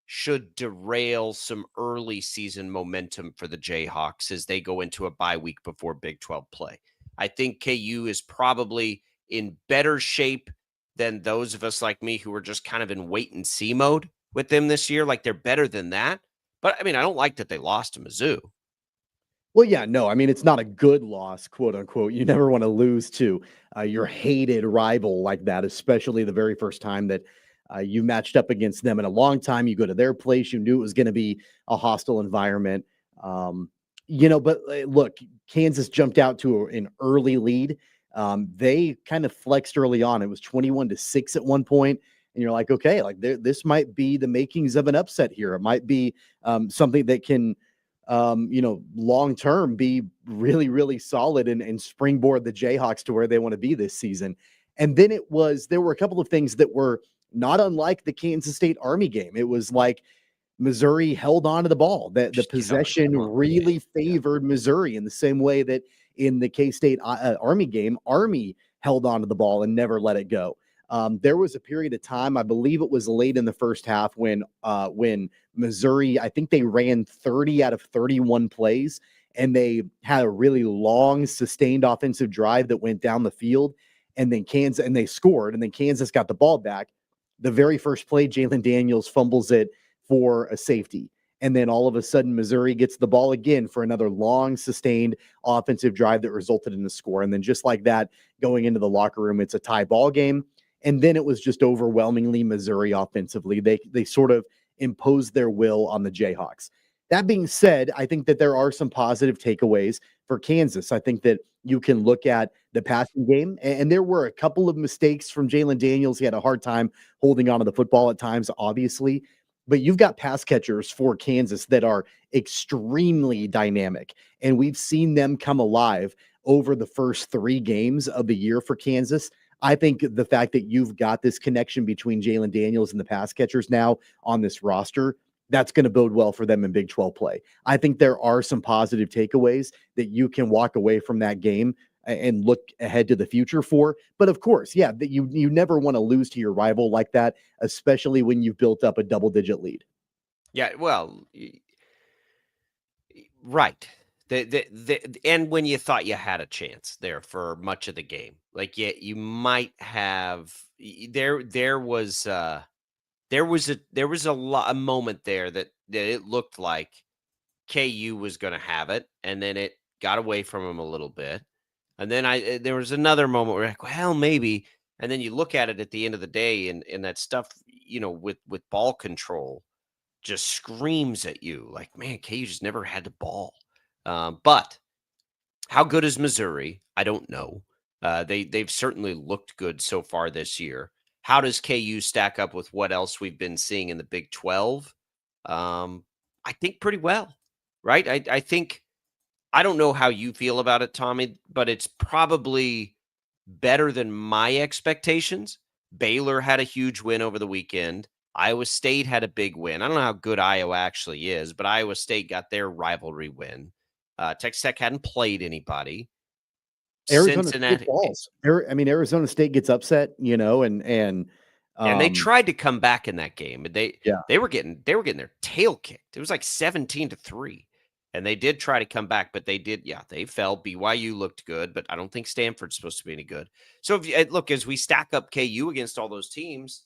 should derail some early season momentum for the Jayhawks as they go into a bye week before Big 12 play. I think KU is probably in better shape than those of us like me who were just kind of in wait and see mode with them this year. Like they're better than that. But I mean, I don't like that they lost to Mizzou. Well, yeah, no, I mean, it's not a good loss, quote unquote. You never want to lose to your hated rival like that, especially the very first time that you matched up against them in a long time. You go to their place, you knew it was going to be a hostile environment. But look, Kansas jumped out to an early lead. They kind of flexed early on. It was 21-6 at one point. And you're like, okay, like this might be the makings of an upset here. It might be something that can, long-term be really, really solid and springboard the Jayhawks to where they want to be this season. And then there were a couple of things that were not unlike the Kansas State Army game. It was like Missouri held on to the ball. The possession really favored Missouri in the same way that in the K-State Army game, Army held on to the ball and never let it go. There was a period of time, I believe it was late in the first half when Missouri, I think they ran 30 out of 31 plays, and they had a really long, sustained offensive drive that went down the field, and then they scored, and then Kansas got the ball back. The very first play, Jalen Daniels fumbles it for a safety. And then all of a sudden, Missouri gets the ball again for another long, sustained offensive drive that resulted in a score. And then just like that, going into the locker room, it's a tie ball game. And then it was just overwhelmingly Missouri offensively. They sort of imposed their will on the Jayhawks. That being said, I think that there are some positive takeaways for Kansas. I think that you can look at the passing game, and there were a couple of mistakes from Jalen Daniels. He had a hard time holding on to the football at times, obviously, but you've got pass catchers for Kansas that are extremely dynamic, and we've seen them come alive over the first 3 games of the year for Kansas. I think the fact that you've got this connection between Jalen Daniels and the pass catchers now on this roster, that's going to bode well for them in Big 12 play. I think there are some positive takeaways that you can walk away from that game and look ahead to the future for. But of course, yeah, that you never want to lose to your rival like that, especially when you've built up a double-digit lead. Yeah, well, right. And when you thought you had a chance there for much of the game, like you might have there was a moment there that it looked like KU was going to have it, and then it got away from him a little bit, and then there was another moment where like, well, maybe, and then you look at it at the end of the day, and that stuff, with ball control, just screams at you like, man, KU just never had the ball. But how good is Missouri? I don't know. They've certainly looked good so far this year. How does KU stack up with what else we've been seeing in the Big 12? I think pretty well, right? I think, I don't know how you feel about it, Tommy, but it's probably better than my expectations. Baylor had a huge win over the weekend. Iowa State had a big win. I don't know how good Iowa actually is, but Iowa State got their rivalry win. Texas Tech hadn't played anybody. Arizona Cincinnati State falls. Arizona State gets upset, and they tried to come back in that game. They were getting their tail kicked. It was like 17-3, and they did try to come back, but they fell. BYU looked good, but I don't think Stanford's supposed to be any good. So as we stack up KU against all those teams,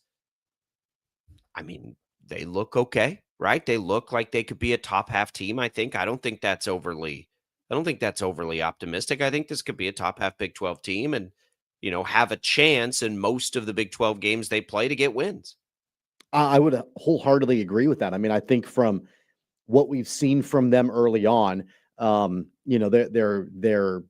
they look okay, right? They look like they could be a top half team. I don't think that's overly optimistic. I think this could be a top half Big 12 team and, have a chance in most of the Big 12 games they play to get wins. I would wholeheartedly agree with that. I think from what we've seen from them early on, they're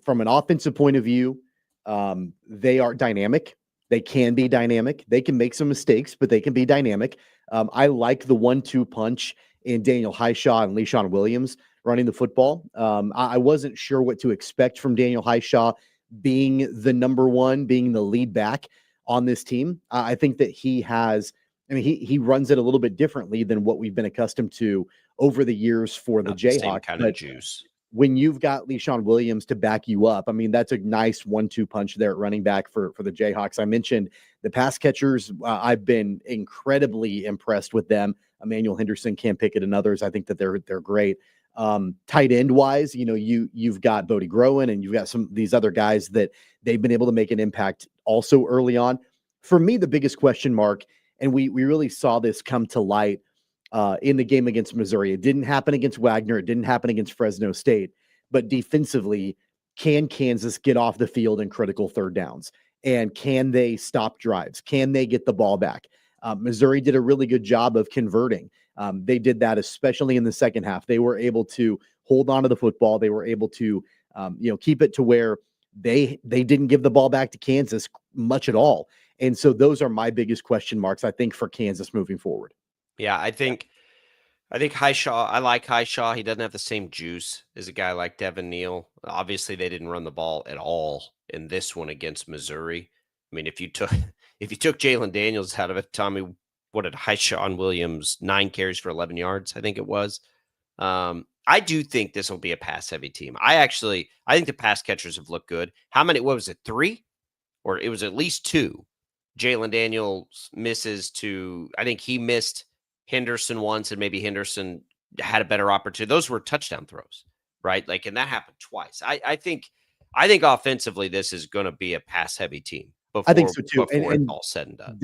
from an offensive point of view, they are dynamic. They can be dynamic. They can make some mistakes, but they can be dynamic. I like the 1-2 punch in Daniel Highshaw and Le'Shawn Williams running the football. I wasn't sure what to expect from Daniel Highshaw being the number one, being the lead back on this team. I think that he runs it a little bit differently than what we've been accustomed to over the years for the Jayhawks. Same kind of juice. When you've got Le'Shawn Williams to back you up, that's a nice 1-2 punch there at running back for the Jayhawks. I mentioned the pass catchers. I've been incredibly impressed with them. Emmanuel Henderson, Cam Pickett, and others. I think that they're great. Tight end wise, you've got Bodie Groen and you've got some of these other guys that they've been able to make an impact also early on. For me, the biggest question mark, and we really saw this come to light in the game against Missouri. It didn't happen against Wagner. It didn't happen against Fresno State. But defensively, can Kansas get off the field in critical third downs? And can they stop drives? Can they get the ball back? Missouri did a really good job of converting. They did that, especially in the second half. They were able to hold on to the football. They were able to, keep it to where they didn't give the ball back to Kansas much at all. And so those are my biggest question marks, I think, for Kansas moving forward. Yeah, I think Highshaw, I like Highshaw. He doesn't have the same juice as a guy like Devin Neal. Obviously, they didn't run the ball at all in this one against Missouri. If you took Jalen Daniels out of it, Tommy, what did Highshaw Williams, 9 carries for 11 yards, I think it was. I do think this will be a pass-heavy team. I think the pass catchers have looked good. How many, what was it, 3? Or it was at least 2. Jalen Daniels misses to, I think he missed Henderson once, and maybe Henderson had a better opportunity. Those were touchdown throws, right? And that happened twice. I think offensively, this is going to be a pass-heavy team. I think so too. Before it's all said and done.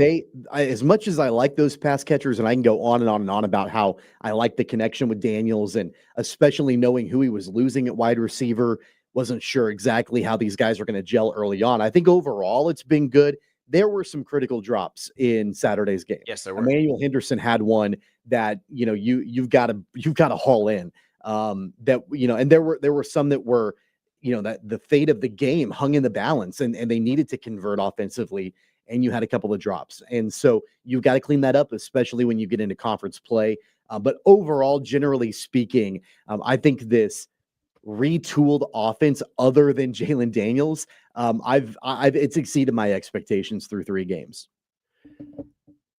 As much as I like those pass catchers, and I can go on and on and on about how I like the connection with Daniels, and especially knowing who he was losing at wide receiver, wasn't sure exactly how these guys are going to gel early on. I think overall it's been good. there were some critical drops in Saturday's game. Yes, there were. Emmanuel Henderson had one that, you've got to haul in. And there were some that were, that the fate of the game hung in the balance, and they needed to convert offensively, and you had a couple of drops. And so you've got to clean that up, especially when you get into conference play. But overall, generally speaking, I think this retooled offense, other than Jalen Daniels, it's exceeded my expectations through 3 games.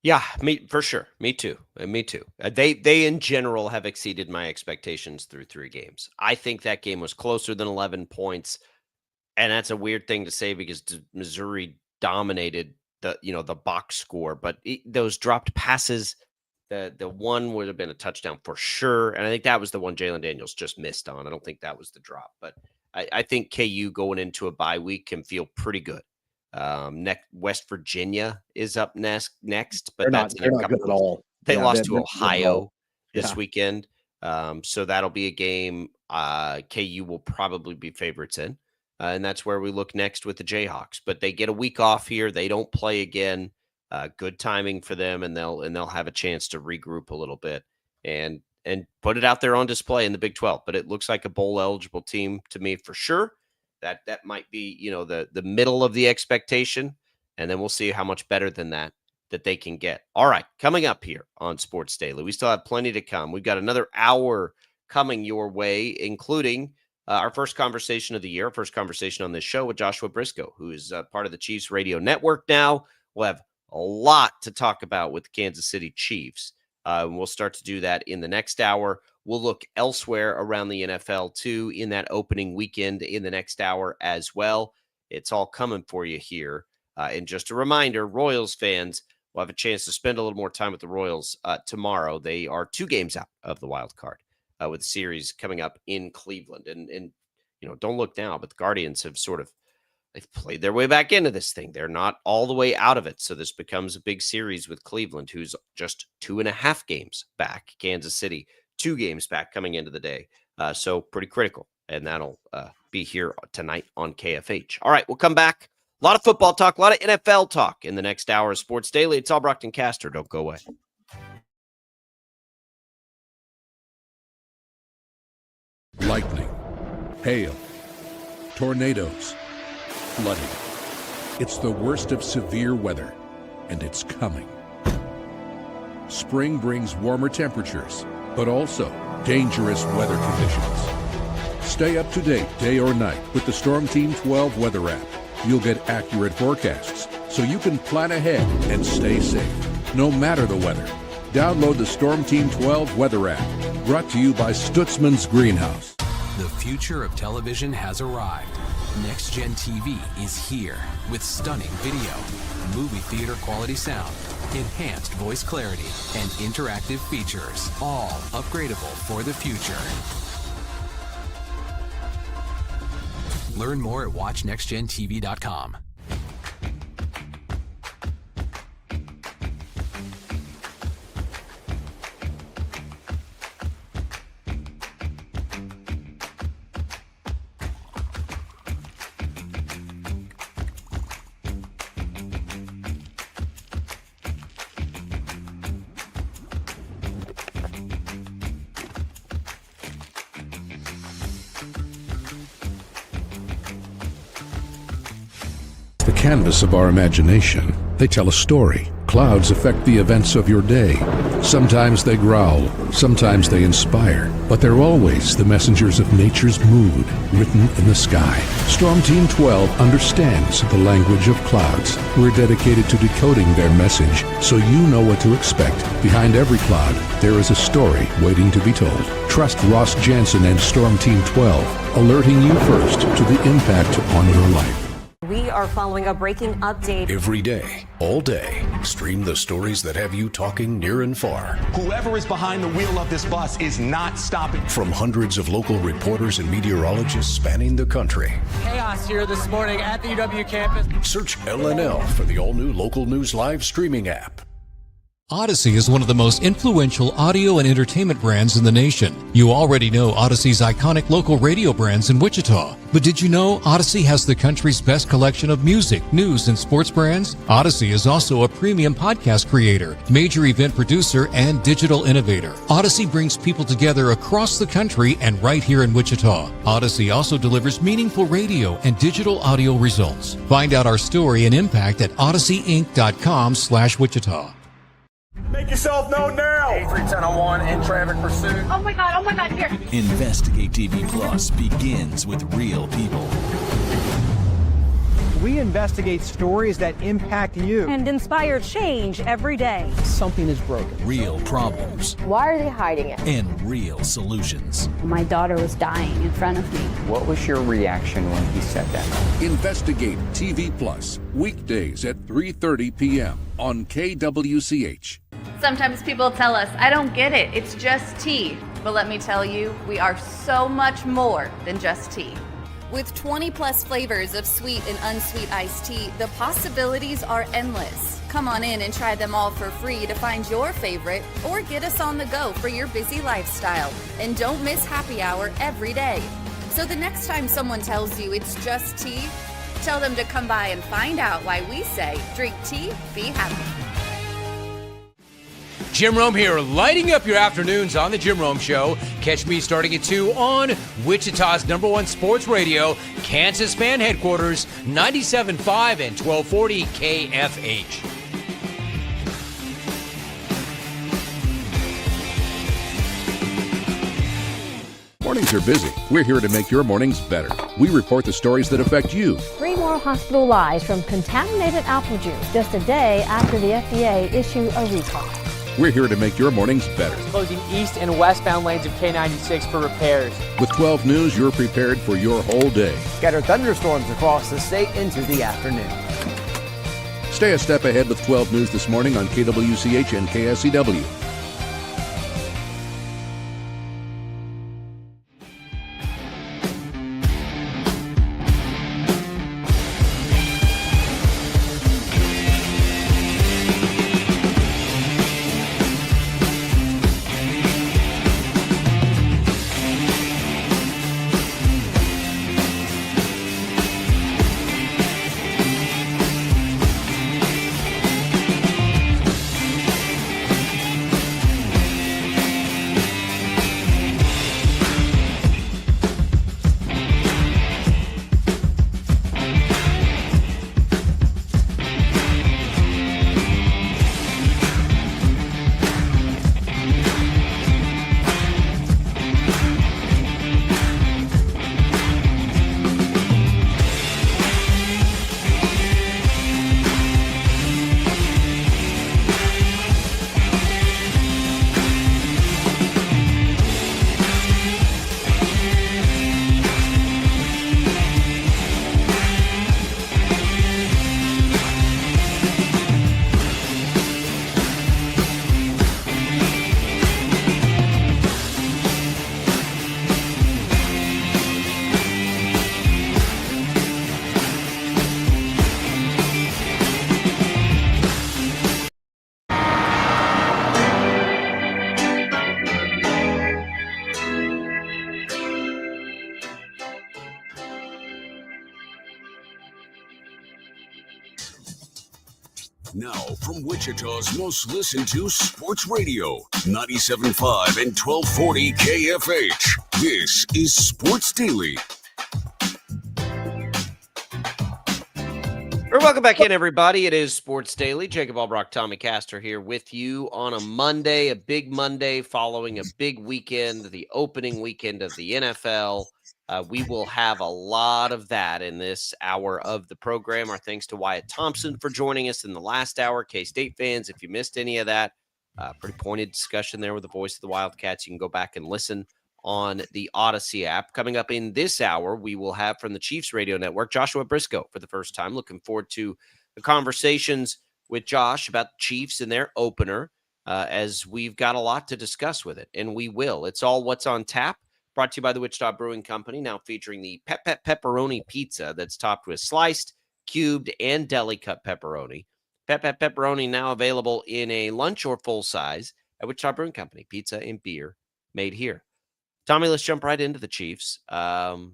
Yeah, for sure. Me too. They in general have exceeded my expectations through 3 games. I think that game was closer than 11 points, and that's a weird thing to say because Missouri dominated the box score, but those dropped passes, the one would have been a touchdown for sure, and I think that was the one Jalen Daniels just missed on. I don't think that was the drop, but I think KU going into a bye week can feel pretty good. West Virginia is up next, but they're not good at all. They lost to Ohio this weekend, so that'll be a game KU will probably be favorites in, and that's where we look next with the Jayhawks. But they get a week off here; they don't play again. Good timing for them, and they'll have a chance to regroup a little bit and put it out there on display in the Big 12. But it looks like a bowl eligible team to me for sure. That might be, the middle of the expectation, and then we'll see how much better than that they can get. All right, coming up here on Sports Daily, we still have plenty to come. We've got another hour coming your way, including our first conversation of the year, first conversation on this show with Joshua Briscoe, who is part of the Chiefs Radio Network now. We'll have a lot to talk about with the Kansas City Chiefs. We'll start to do that in the next hour. We'll look elsewhere around the NFL, too, in that opening weekend in the next hour as well. It's all coming for you here. And just a reminder, Royals fans will have a chance to spend a little more time with the Royals tomorrow. They are 2 games out of the wild card with the series coming up in Cleveland. And don't look now, but the Guardians have they've played their way back into this thing. They're not all the way out of it. So this becomes a big series with Cleveland, who's just 2.5 games back. Kansas City, 2 games back coming into the day. So pretty critical. And that'll be here tonight on KFH. All right, we'll come back. A lot of football talk, a lot of NFL talk in the next hour of Sports Daily. It's all Brockton Caster. Don't go away. Lightning, hail, tornadoes, flooding. It's the worst of severe weather, and it's coming. Spring brings warmer temperatures, but also dangerous weather conditions. Stay up to date day or night with the Storm Team 12 weather app. You'll get accurate forecasts, so you can plan ahead and stay safe, no matter the weather. Download the Storm Team 12 weather app, brought to you by Stutzman's Greenhouse. The future of television has arrived. Next Gen TV is here with stunning video, movie theater quality sound, enhanced voice clarity, and interactive features, all upgradable for the future. Learn more at watchnextgentv.com. Canvas of our imagination. They tell a story. Clouds affect the events of your day. Sometimes they growl, sometimes they inspire, but they're always the messengers of nature's mood, written in the sky. Storm Team 12 understands the language of clouds. We're dedicated to decoding their message, so you know what to expect. Behind every cloud, there is a story waiting to be told. Trust Ross Jansen and Storm Team 12, alerting you first to the impact on your life. We are following a breaking update. Every day, all day, stream the stories that have you talking near and far. Whoever is behind the wheel of this bus is not stopping. From hundreds of local reporters and meteorologists spanning the country. Chaos here this morning at the UW campus. Search LNL for the all-new Local News Live streaming app. Odyssey is one of the most influential audio and entertainment brands in the nation. You already know Odyssey's iconic local radio brands in Wichita. But did you know Odyssey has the country's best collection of music, news, and sports brands? Odyssey is also a premium podcast creator, major event producer, and digital innovator. Odyssey brings people together across the country and right here in Wichita. Odyssey also delivers meaningful radio and digital audio results. Find out our story and impact at odysseyinc.com/Wichita. Make yourself known now. 831001 in traffic pursuit. Oh my God, here. Investigate TV Plus begins with real people. We investigate stories that impact you. And inspire change every day. Something is broken. Real problems Why are they hiding it? and real solutions. My daughter was dying in front of me. What was your reaction when he said that? Investigate TV Plus, weekdays at 3:30 p.m. on KWCH. Sometimes people tell us, I don't get it, it's just tea. But let me tell you, we are so much more than just tea. With 20 plus flavors of sweet and unsweet iced tea, the possibilities are endless. Come on in and try them all for free to find your favorite or get us on the go for your busy lifestyle. And don't miss happy hour every day. So the next time someone tells you it's just tea, tell them to come by and find out why we say, drink tea, be happy. Jim Rome here, lighting up your afternoons on the Jim Rome Show. Catch me starting at 2 on Wichita's #1 sports radio, Kansas Fan Headquarters, 97.5 and 1240 KFH. Mornings are busy. We're here to make your mornings better. We report the stories that affect you. 3 more hospital lies from contaminated apple juice just a day after the FDA issued a recall. We're here to make your mornings better. Closing east and westbound lanes of K96 for repairs. With 12 News, you're prepared for your whole day. Scattered thunderstorms across the state into the afternoon. Stay a step ahead with 12 News this morning on KWCH and KSCW. Now, from Wichita's most listened to sports radio, 97.5 and 1240 KFH. This is Sports Daily. Welcome back in, everybody. It is Sports Daily. Jacob Albrock, Tommy Castor here with you on a Monday, a big Monday following a big weekend, the opening weekend of the NFL. We will have a lot of that in this hour of the program. Our thanks to Wyatt Thompson for joining us in the last hour. K-State fans, if you missed any of that, pretty pointed discussion there with the voice of the Wildcats. You can go back and listen on the Odyssey app. Coming up in this hour, we will have from the Chiefs Radio Network, Joshua Briscoe for the first time. Looking forward to the conversations with Josh about the Chiefs and their opener, as we've got a lot to discuss with it, and we will. It's all what's on tap. Brought to you by the Wichita Brewing Company, now featuring the Pepperoni Pizza that's topped with sliced, cubed, and deli cut pepperoni. Pepperoni now available in a lunch or full size at Wichita Brewing Company. Pizza and beer made here. Tommy, let's jump right into the Chiefs. Look,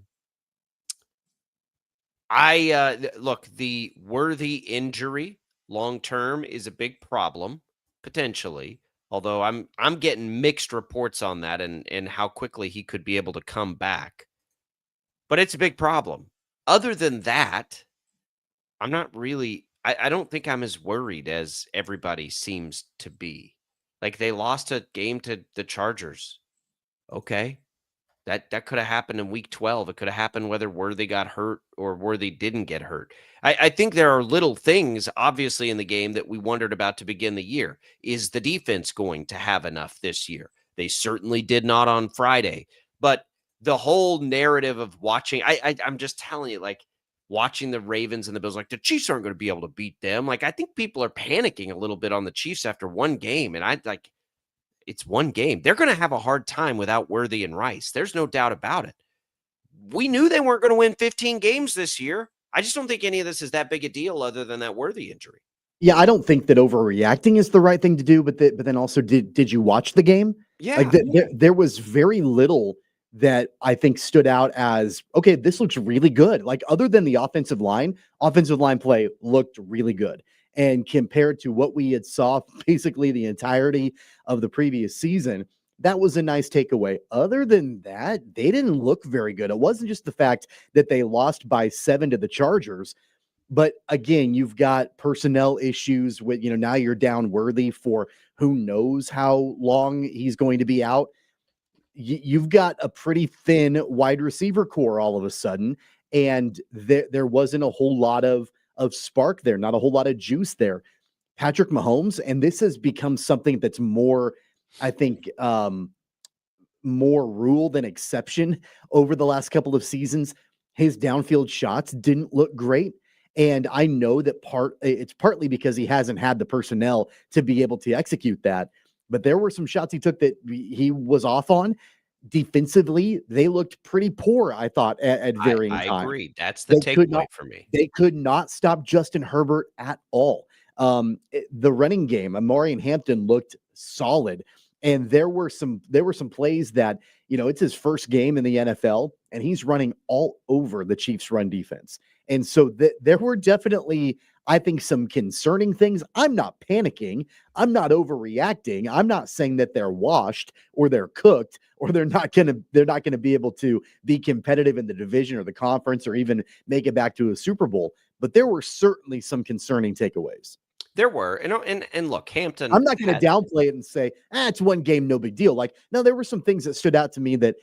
the Worthy injury long term is a big problem, potentially. Although I'm getting mixed reports on that and how quickly he could be able to come back. But it's a big problem. Other than that, I'm not really I don't think I'm as worried as everybody seems to be. Like, they lost a game to the Chargers. Okay. That could have happened in week 12. It could have happened whether Worthy got hurt or Worthy didn't get hurt. I think there are little things, obviously, in the game that we wondered about to begin the year. Is the defense going to have enough this year? They certainly did not on Friday. But the whole narrative of watching, I'm just telling you, like, watching the Ravens and the Bills, like, the Chiefs aren't going to be able to beat them. Like, I think people are panicking a little bit on the Chiefs after one game. And it's one game. They're going to have a hard time without Worthy and Rice. There's no doubt about it. We knew they weren't going to win 15 games this year. I just don't think any of this is that big a deal other than that Worthy injury. Yeah, I don't think that overreacting is the right thing to do, but then also, did you watch the game? Yeah. There was very little that I think stood out as, okay, this looks really good. Like, other than the offensive line play looked really good. And compared to what we had saw basically the entirety of the previous season, that was a nice takeaway. Other than that, they didn't look very good. It wasn't just the fact that they lost by 7 to the Chargers, but again, you've got personnel issues with, now you're down Worthy for who knows how long he's going to be out. You've got a pretty thin wide receiver core all of a sudden, and there wasn't a whole lot of spark there, not a whole lot of juice there. Patrick Mahomes, and this has become something that's more, I think, more rule than exception over the last couple of seasons. His downfield shots didn't look great. And I know that it's partly because he hasn't had the personnel to be able to execute that. But there were some shots he took that he was off on. Defensively, they looked pretty poor, I thought, at varying times. I agree. That's the takeaway for me. They could not stop Justin Herbert at all. The running game, Amari and Hampton looked solid. And there were some plays that, it's his first game in the NFL, and he's running all over the Chiefs' run defense. And so there were definitely, I think, some concerning things. I'm not panicking. I'm not overreacting. I'm not saying that they're washed or they're cooked or they're not going to be able to be competitive in the division or the conference or even make it back to a Super Bowl. But there were certainly some concerning takeaways. There were, and look, Hampton. I'm not going to downplay it and say, it's one game, no big deal. Like, no, there were some things that stood out to me that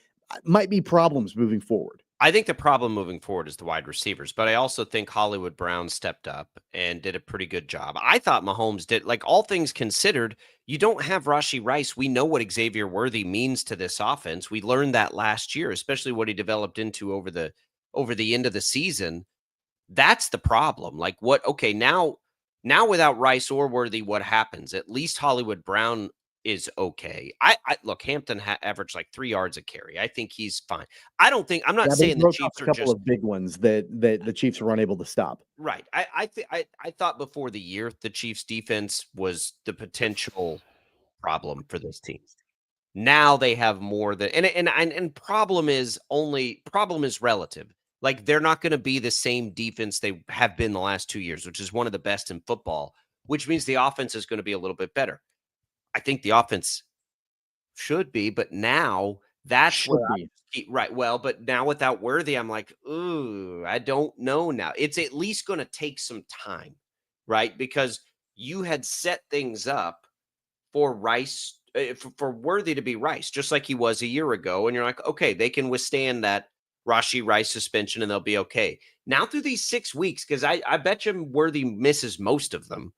might be problems moving forward. I think the problem moving forward is the wide receivers, but I also think Hollywood Brown stepped up and did a pretty good job. I thought Mahomes did, like, all things considered, you don't have Rashee Rice. We know what Xavier Worthy means to this offense. We learned that last year, especially what he developed into over the end of the season. That's the problem. Like, now without Rice or Worthy, what happens? At least Hollywood Brown is okay. I look, Hampton averaged like 3 yards a carry. I think he's fine. I'm not saying the Chiefs are a couple of big ones that the Chiefs were unable to stop. Right. I thought before the year the Chiefs defense was the potential problem for this team. Now they have more than and problem is relative. Like, they're not going to be the same defense they have been the last 2 years, which is one of the best in football, which means the offense is going to be a little bit better. I think the offense should be, but now that's right. Well, but now without Worthy, I'm like, ooh, I don't know now. It's at least going to take some time, right? Because you had set things up for Rice, for Worthy to be Rice, just like he was a year ago. And you're like, okay, they can withstand that Rashee Rice suspension and they'll be okay. Now through these 6 weeks, because I bet you Worthy misses most of them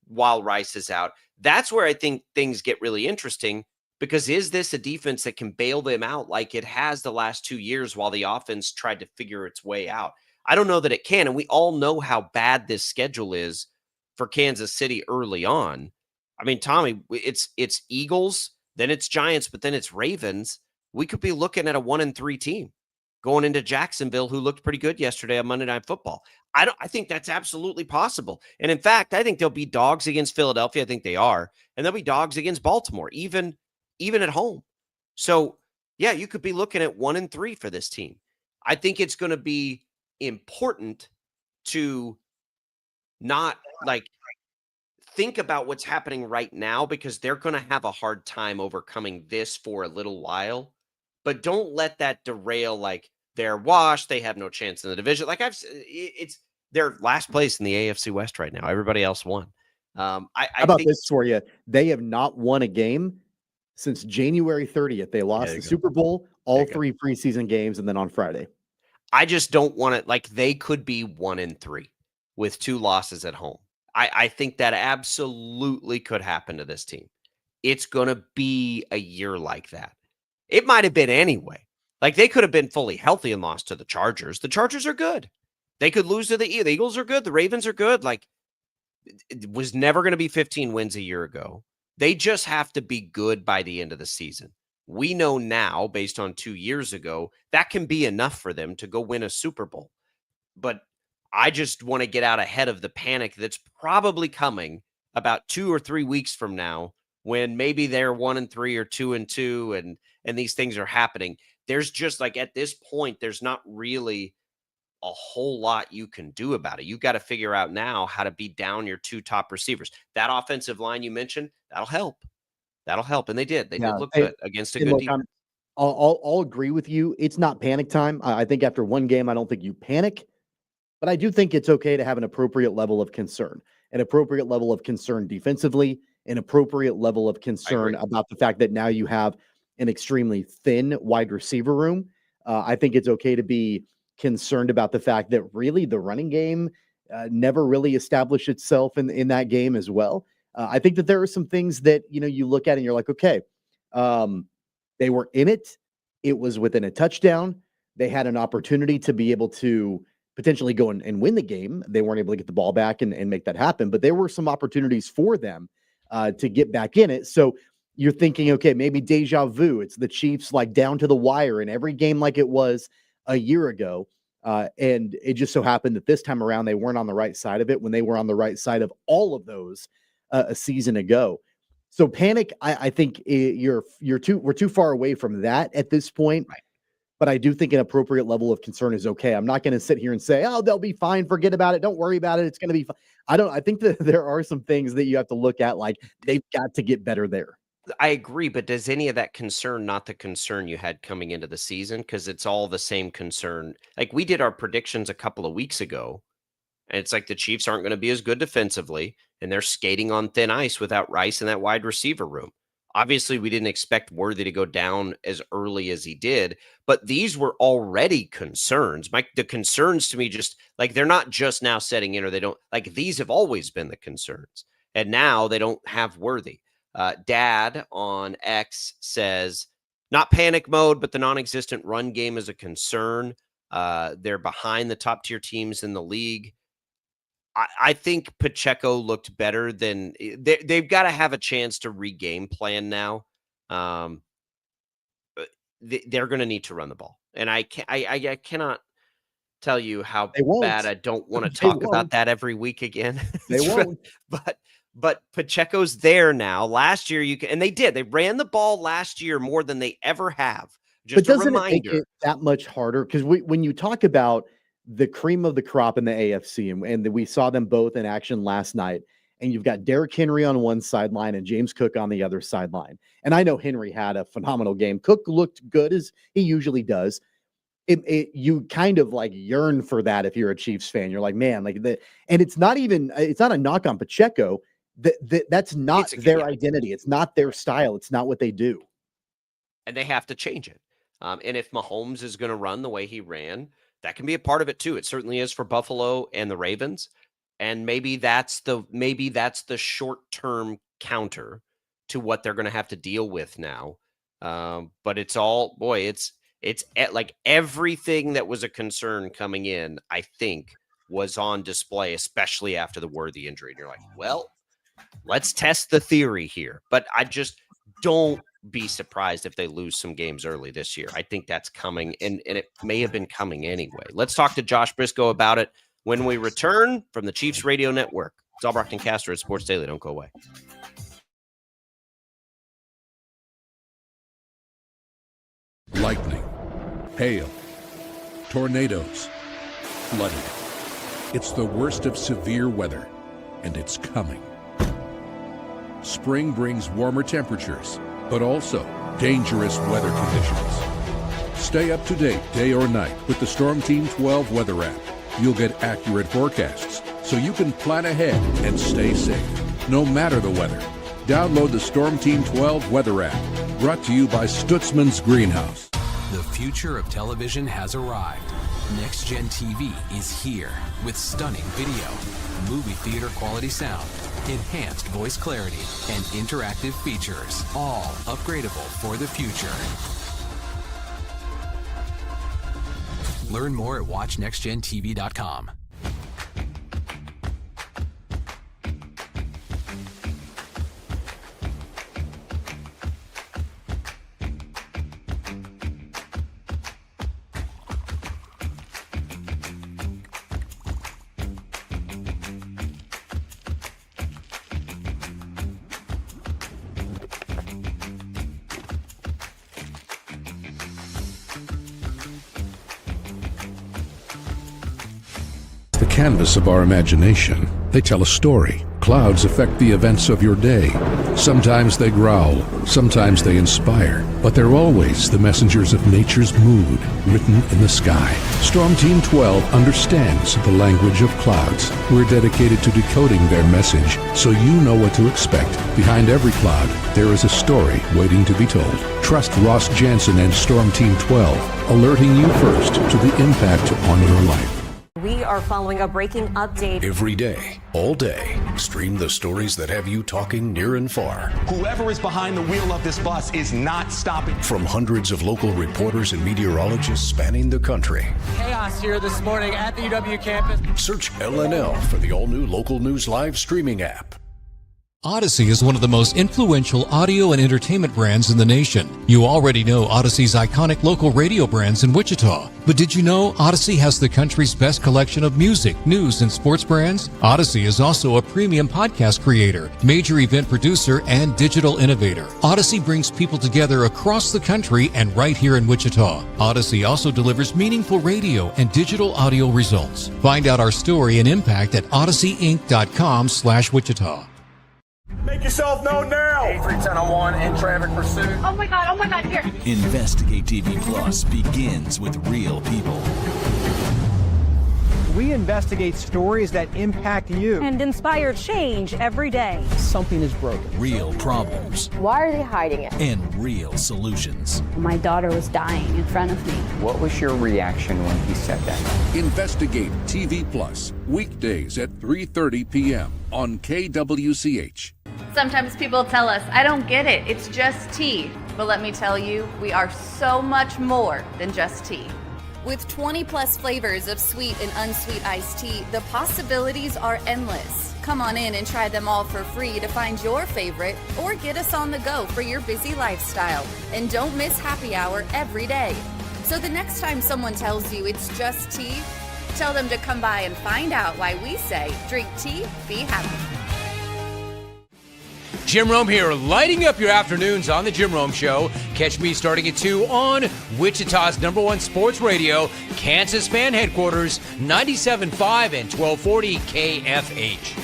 while Rice is out. That's where I think things get really interesting, because is this a defense that can bail them out like it has the last 2 years while the offense tried to figure its way out? I don't know that it can, and we all know how bad this schedule is for Kansas City early on. I mean, Tommy, it's Eagles, then it's Giants, but then it's Ravens. We could be looking at a 1-3 team. going into Jacksonville, who looked pretty good yesterday on Monday Night Football. I think that's absolutely possible. And in fact, I think they'll be dogs against Philadelphia. I think they are. And they'll be dogs against Baltimore, even at home. So, yeah, you could be looking at 1-3 for this team. I think it's going to be important to not think about what's happening right now, because they're going to have a hard time overcoming this for a little while. But don't let that derail they're washed. They have no chance in the division. They're last place in the AFC West right now. Everybody else won. How about this for you? They have not won a game since January 30th. They lost the Super Bowl, all 3 preseason games, and then on Friday. I just don't want it. They could be 1-3 with 2 losses at home. I think that absolutely could happen to this team. It's going to be a year like that. It might have been anyway. They could have been fully healthy and lost to the Chargers. The Chargers are good. They could lose to the Eagles are good. The Ravens are good. It was never going to be 15 wins a year ago. They just have to be good by the end of the season. We know now, based on 2 years ago, that can be enough for them to go win a Super Bowl. But I just want to get out ahead of the panic that's probably coming about 2 or 3 weeks from now, when maybe they're 1-3 or 2-2 and these things are happening. There's just at this point, there's not really a whole lot you can do about it. You've got to figure out now how to be down your 2 top receivers. That offensive line you mentioned, that'll help. That'll help. And they did. They did look good against a good defense. I'll agree with you. It's not panic time. I think after one game, I don't think you panic. But I do think it's okay to have an appropriate level of concern, defensively, an appropriate level of concern about the fact that now you have an extremely thin wide receiver room. I think it's okay to be concerned about the fact that really the running game never really established itself in that game as well. I think that there are some things that, you look at and you're like, okay, they were in it. It was within a touchdown. They had an opportunity to be able to potentially go and win the game. They weren't able to get the ball back and make that happen, but there were some opportunities for them to get back in it. So you're thinking, okay, maybe deja vu. It's the Chiefs down to the wire in every game like it was a year ago. And it just so happened that this time around, they weren't on the right side of it when they were on the right side of all of those a season ago. So panic, I think we're too far away from that at this point. Right. But I do think an appropriate level of concern is okay. I'm not going to sit here and say, oh, they'll be fine. Forget about it. Don't worry about it. It's going to be fine. I think that there are some things that you have to look at, they've got to get better there. I agree, but does any of that concern not the concern you had coming into the season? Because it's all the same concern. We did our predictions a couple of weeks ago, and it's the Chiefs aren't going to be as good defensively, and they're skating on thin ice without Rice in that wide receiver room. Obviously, we didn't expect Worthy to go down as early as he did, but these were already concerns. The concerns to me they're not just now setting in, or they don't these have always been the concerns. And now they don't have Worthy. Dad on X says, not panic mode, but the non-existent run game is a concern. They're behind the top tier teams in the league. I think Pacheco looked better than they've got to have a chance to re-game plan now. They're going to need to run the ball. And I cannot tell you how bad I don't want to talk about that every week again. They won't. But Pacheco's there now. Last year, they ran the ball last year more than they ever have. Just but doesn't a reminder. It make it that much harder? Because when you talk about the cream of the crop in the AFC, and we saw them both in action last night, and you've got Derrick Henry on one sideline and James Cook on the other sideline. And I know Henry had a phenomenal game. Cook looked good as he usually does. You kind of yearn for that if you're a Chiefs fan. You're like, man, and it's not a knock on Pacheco. That's not their identity. It's not their style. It's not what they do. And they have to change it. And if Mahomes is going to run the way he ran, that can be a part of it too. It certainly is for Buffalo and the Ravens. And maybe that's the short-term counter to what they're going to have to deal with now. But it's all, it's everything that was a concern coming in, I think, was on display, especially after the Worthy injury. And you're like, well, let's test the theory here. But I just don't be surprised if they lose some games early this year. I think that's coming, and it may have been coming anyway. Let's talk to Josh Briscoe about it when we return from the Chiefs Radio Network. It's all Brockton Caster at Sports Daily. Don't go away. Lightning, hail, tornadoes, flooding. It's the worst of severe weather, and it's coming. Spring brings warmer temperatures, but also dangerous weather conditions. Stay up to date day or night with the Storm Team 12 weather app. You'll get accurate forecasts, so you can plan ahead and stay safe, no matter the weather. Download the Storm Team 12 weather app, brought to you by Stutzman's Greenhouse. The future of television has arrived. Next Gen TV is here with stunning video, movie theater quality sound, enhanced voice clarity, and interactive features, all upgradable for the future. Learn more at watchnextgentv.com. Canvas of our imagination. They tell a story. Clouds affect the events of your day. Sometimes they growl, sometimes they inspire, but they're always the messengers of nature's mood, written in the sky. Storm Team 12 understands the language of clouds. We're dedicated to decoding their message, so you know what to expect. Behind every cloud, there is a story waiting to be told. Trust Ross Jansen and Storm Team 12, alerting you first to the impact on your life. We are following a breaking update. Every day, all day, stream the stories that have you talking near and far. Whoever is behind the wheel of this bus is not stopping. From hundreds of local reporters and meteorologists spanning the country. Chaos here this morning at the UW campus. Search LNL for the all-new Local News Live streaming app. Odyssey is one of the most influential audio and entertainment brands in the nation. You already know Odyssey's iconic local radio brands in Wichita. But did you know Odyssey has the country's best collection of music, news, and sports brands? Odyssey is also a premium podcast creator, major event producer, and digital innovator. Odyssey brings people together across the country and right here in Wichita. Odyssey also delivers meaningful radio and digital audio results. Find out our story and impact at odysseyinc.com/Wichita. Make yourself known now. 831001 in traffic pursuit. Oh my God, here. Investigate TV Plus begins with real people. We investigate stories that impact you. And inspire change every day. Something is broken. Real problems. Why are they hiding it? And real solutions. My daughter was dying in front of me. What was your reaction when he said that? Investigate TV Plus, weekdays at 3:30 p.m. on KWCH. Sometimes people tell us, I don't get it, it's just tea. But let me tell you, we are so much more than just tea. With 20 plus flavors of sweet and unsweet iced tea, the possibilities are endless. Come on in and try them all for free to find your favorite or get us on the go for your busy lifestyle. And don't miss happy hour every day. So the next time someone tells you it's just tea, tell them to come by and find out why we say, drink tea, be happy. Jim Rome here, lighting up your afternoons on The Jim Rome Show. Catch me starting at 2 on Wichita's #1 sports radio, Kansas fan headquarters, 97.5 and 1240 KFH.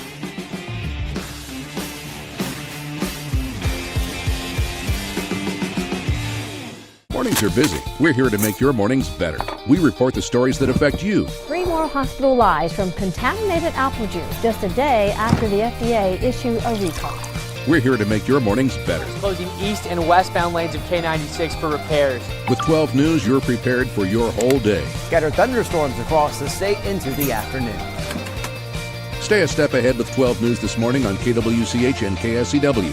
Mornings are busy. We're here to make your mornings better. We report the stories that affect you. 3 more hospital lies from contaminated apple juice just a day after the FDA issued a recall. We're here to make your mornings better. Closing east and westbound lanes of K96 for repairs. With 12 News, you're prepared for your whole day. Scattered thunderstorms across the state into the afternoon. Stay a step ahead with 12 News this morning on KWCH and KSCW.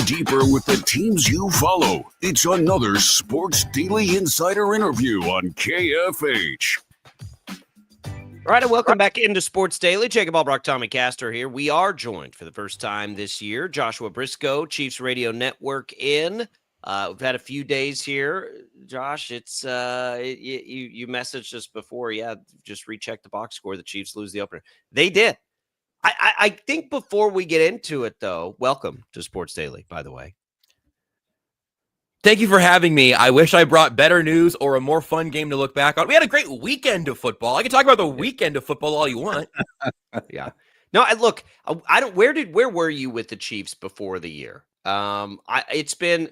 deeper with the teams you follow. It's another Sports Daily Insider interview on KFH. All right, and welcome back into Sports Daily. Jacob Albrock, Tommy Castor here. We are joined for the first time this year. Joshua Briscoe, Chiefs Radio Network in. We've had a few days here. Josh, it's you messaged us before. Yeah, just recheck the box score. The Chiefs lose the opener. They did. I think before we get into it, though, welcome to Sports Daily, by the way. Thank you for having me. I wish I brought better news or a more fun game to look back on. We had a great weekend of football. I can talk about the weekend of football all you want. Yeah. No, look, I don't. Where were you with the Chiefs before the year? It's been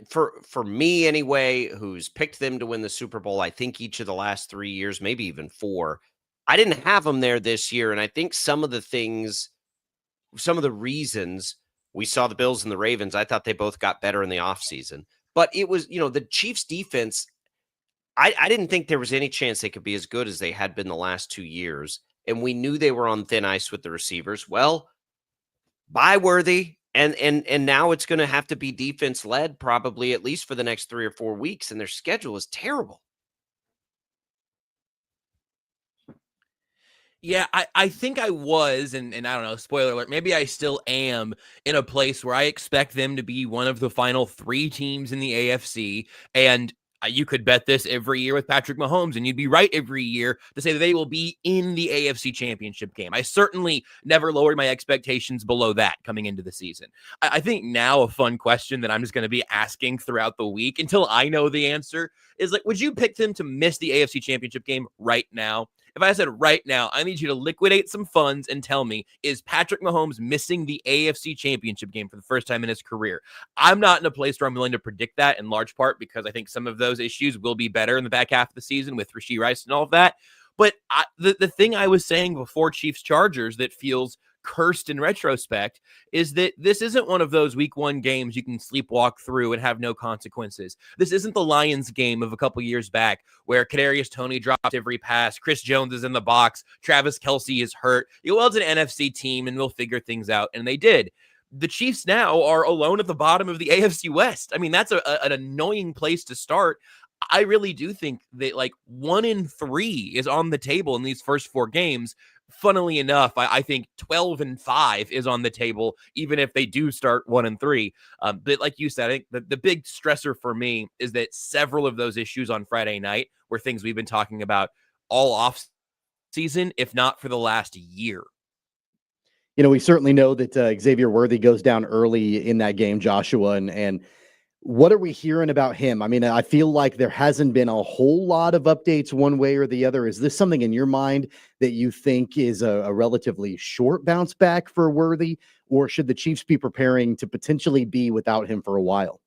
for me anyway, who's picked them to win the Super Bowl. I think each of the last 3 years, maybe even 4. I didn't have them there this year, and I think some of the reasons we saw the Bills and the Ravens, I thought they both got better in the offseason. But it was, the Chiefs defense, I didn't think there was any chance they could be as good as they had been the last 2 years. And we knew they were on thin ice with the receivers. Well, bye Worthy. And now it's going to have to be defense led probably at least for the next 3 or 4 weeks. And their schedule is terrible. Yeah, I think I was, and I don't know, spoiler alert, maybe I still am in a place where I expect them to be one of the final 3 teams in the AFC. And you could bet this every year with Patrick Mahomes, and you'd be right every year to say that they will be in the AFC Championship game. I certainly never lowered my expectations below that coming into the season. I think now a fun question that I'm just going to be asking throughout the week until I know the answer is, like, would you pick them to miss the AFC Championship game right now? If I said right now, I need you to liquidate some funds and tell me, is Patrick Mahomes missing the AFC Championship game for the first time in his career? I'm not in a place where I'm willing to predict that, in large part because I think some of those issues will be better in the back half of the season with Rashee Rice and all of that. But the thing I was saying before Chiefs-Chargers that feels cursed in retrospect is that this isn't one of those week 1 games you can sleepwalk through and have no consequences. This isn't the Lions game of a couple years back where Kadarius Toney dropped every pass, Chris Jones is in the box, Travis Kelce is hurt. Well, it's an NFC team and they'll figure things out, and they did. The Chiefs now are alone at the bottom of the AFC West. I mean, that's an annoying place to start. I really do think that 1 in 3 is on the table in these first 4 games. Funnily enough, I think 12-5 is on the table, even if they do start 1 and 3. But like you said, I think the big stressor for me is that several of those issues on Friday night were things we've been talking about all off season, if not for the last year. We certainly know that Xavier Worthy goes down early in that game, Joshua, and what are we hearing about him? I mean, I feel like there hasn't been a whole lot of updates one way or the other. Is this something in your mind that you think is a relatively short bounce back for Worthy, or should the Chiefs be preparing to potentially be without him for a while?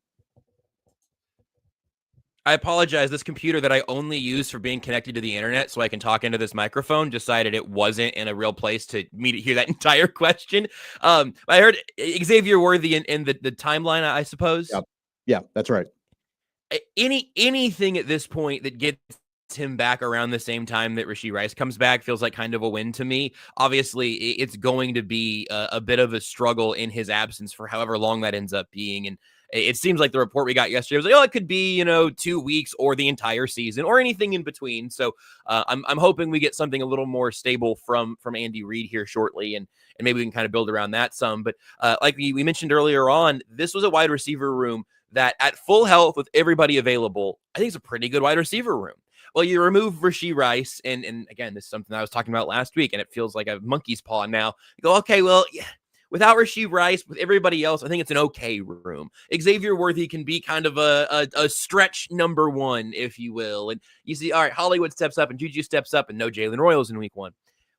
I apologize. This computer that I only use for being connected to the internet so I can talk into this microphone decided it wasn't in a real place to me to hear that entire question. I heard Xavier Worthy in the timeline, I suppose. Yep. Yeah, that's right. Anything at this point that gets him back around the same time that Rashee Rice comes back feels like kind of a win to me. Obviously, it's going to be a bit of a struggle in his absence for however long that ends up being. And it seems like the report we got yesterday was like, it could be, 2 weeks or the entire season or anything in between. So I'm hoping we get something a little more stable from Andy Reid here shortly, and maybe we can kind of build around that some. But like we mentioned earlier on, this was a wide receiver room that at full health with everybody available, I think it's a pretty good wide receiver room. Well, you remove Rashee Rice, and again, this is something I was talking about last week, and it feels like a monkey's paw now. You go, okay, well, yeah, without Rashee Rice, with everybody else, I think it's an okay room. Xavier Worthy can be kind of a stretch number 1, if you will. And you see, all right, Hollywood steps up and Juju steps up, and no Jalen Royals in week 1.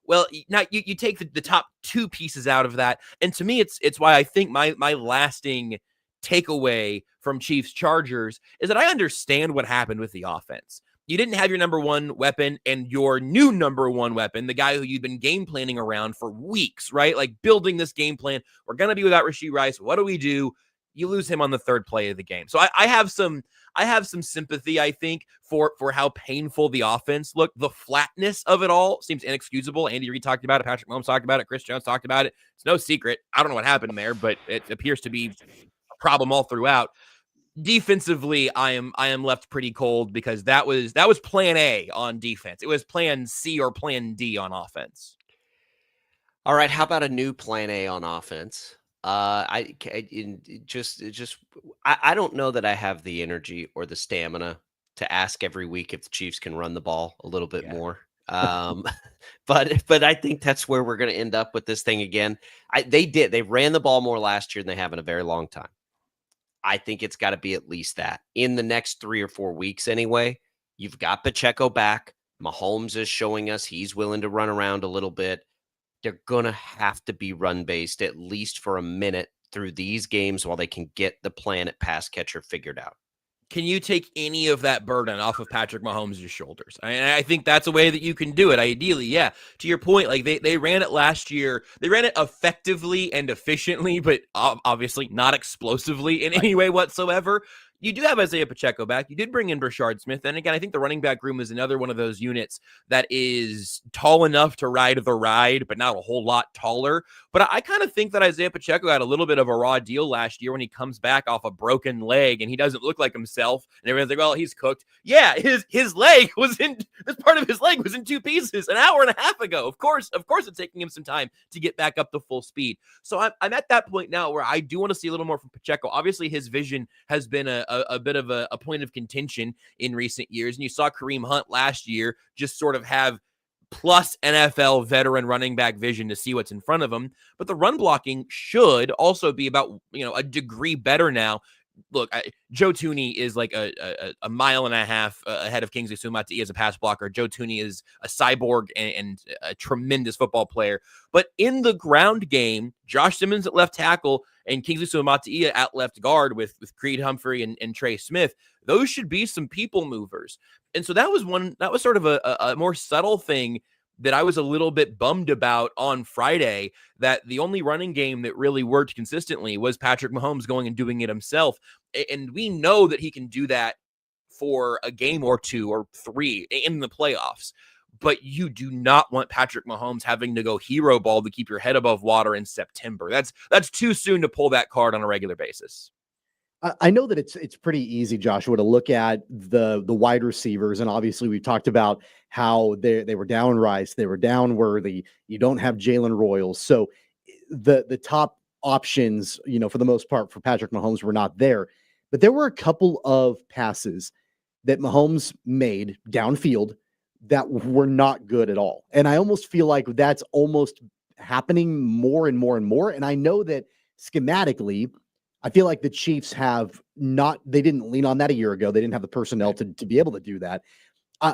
Well, now you take the top 2 pieces out of that, and to me, it's why I think my lasting takeaway from Chiefs Chargers is that I understand what happened with the offense. You didn't have your number 1 weapon and your new number 1 weapon, the guy who you've been game planning around for weeks, right? Like building this game plan. We're going to be without Rashee Rice. What do we do? You lose him on the 3rd play of the game. So I have some sympathy, I think, for how painful the offense looked. The flatness of it all seems inexcusable. Andy Reid talked about it. Patrick Mahomes talked about it. Chris Jones talked about it. It's no secret. I don't know what happened there, but it appears to be problem all throughout. Defensively, I am left pretty cold because that was plan A on defense. It was plan C or plan D on offense. All right, how about a new plan A on offense? I don't know that I have the energy or the stamina to ask every week if the Chiefs can run the ball a little bit more. But I think that's where we're going to end up with this thing again. They ran the ball more last year than they have in a very long time. I think it's got to be at least that in the next 3 or 4 weeks anyway. You've got Pacheco back. Mahomes is showing us he's willing to run around a little bit. They're going to have to be run-based at least for a minute through these games while they can get the plan at pass catcher figured out. Can you take any of that burden off of Patrick Mahomes' shoulders? I think that's a way that you can do it. Ideally, yeah. To your point, like they ran it last year. They ran it effectively and efficiently, but obviously not explosively in any way whatsoever. You do have Isaiah Pacheco back. You did bring in Brashard Smith. And again, I think the running back room is another one of those units that is tall enough to ride the ride, but not a whole lot taller. But I kind of think that Isaiah Pacheco had a little bit of a raw deal last year when he comes back off a broken leg and he doesn't look like himself. And everyone's like, well, he's cooked. Yeah, his leg was in, this part of his leg was in 2 pieces an hour and a half ago. Of course, it's taking him some time to get back up to full speed. So I'm at that point now where I do want to see a little more from Pacheco. Obviously, his vision has been a bit of a point of contention in recent years. And you saw Kareem Hunt last year just sort of have plus NFL veteran running back vision to see what's in front of him. But the run blocking should also be about, a degree better now. Look, Joe Thuney is like a mile and a half ahead of Kingsley Suamataia as a pass blocker. Joe Thuney is a cyborg and a tremendous football player. But in the ground game, Josh Simmons at left tackle and Kingsley Suamataia at left guard with Creed Humphrey and Trey Smith, those should be some people movers. And so that was sort of a more subtle thing that I was a little bit bummed about on Friday, that the only running game that really worked consistently was Patrick Mahomes going and doing it himself. And we know that he can do that for a game or 2 or 3 in the playoffs. But you do not want Patrick Mahomes having to go hero ball to keep your head above water in September. That's too soon to pull that card on a regular basis. I know that it's pretty easy, Joshua, to look at the wide receivers, and obviously we talked about how they were down Rice, they were down Worthy. You don't have Jalen Royals, so the top options, for the most part for Patrick Mahomes were not there. But there were a couple of passes that Mahomes made downfield that were not good at all, and I almost feel like that's almost happening more and more and more. And I know that schematically, I feel like the Chiefs they didn't lean on that a year ago. They didn't have the personnel to be able to do that.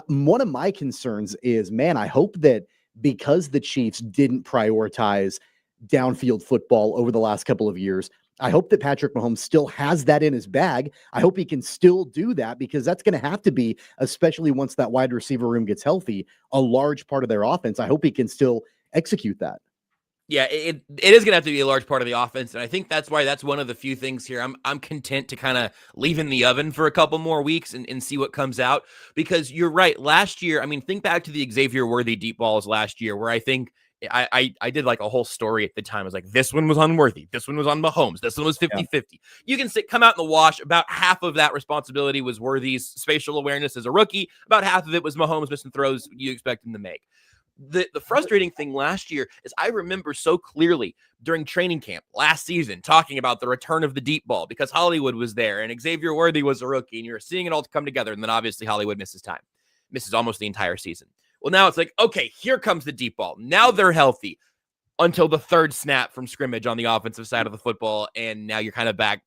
One of my concerns is, I hope that because the Chiefs didn't prioritize downfield football over the last couple of years, I hope that Patrick Mahomes still has that in his bag. I hope he can still do that, because that's going to have to be, especially once that wide receiver room gets healthy, a large part of their offense. I hope he can still execute that. Yeah, it is going to have to be a large part of the offense, and I think that's why that's one of the few things here I'm content to kind of leave in the oven for a couple more weeks and see what comes out, because you're right. Last year, think back to the Xavier Worthy deep balls last year, where I think I did like a whole story at the time. I was like, this one was on Worthy, this one was on Mahomes, this one was 50-50. Yeah. You can come out in the wash. About half of that responsibility was Worthy's spatial awareness as a rookie. About half of it was Mahomes missing throws you expect him to make. The frustrating thing last year is I remember so clearly during training camp last season talking about the return of the deep ball, because Hollywood was there and Xavier Worthy was a rookie, and you were seeing it all come together. And then obviously Hollywood misses almost the entire season. Well, now it's like, okay, here comes the deep ball. Now they're healthy until the third snap from scrimmage on the offensive side of the football. And now you're kind of back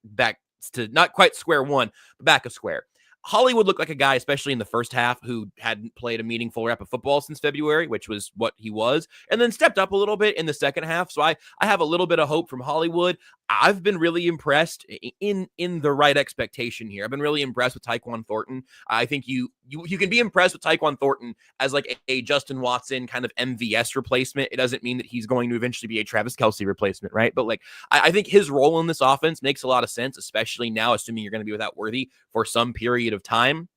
to not quite square one, but back a square. Hollywood looked like a guy, especially in the first half, who hadn't played a meaningful rep of football since February, which was what he was, and then stepped up a little bit in the second half. So I have a little bit of hope from Hollywood. I've been really impressed in the right expectation here. I've been really impressed with Tyquan Thornton. I think you can be impressed with Tyquan Thornton as like a Justin Watson kind of MVS replacement. It doesn't mean that he's going to eventually be a Travis Kelce replacement, right? But I think his role in this offense makes a lot of sense, especially now, assuming you're going to be without Worthy for some period of time.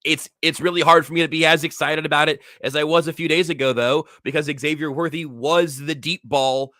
It's really hard for me to be as excited about it as I was a few days ago, though, because Xavier Worthy was the deep ball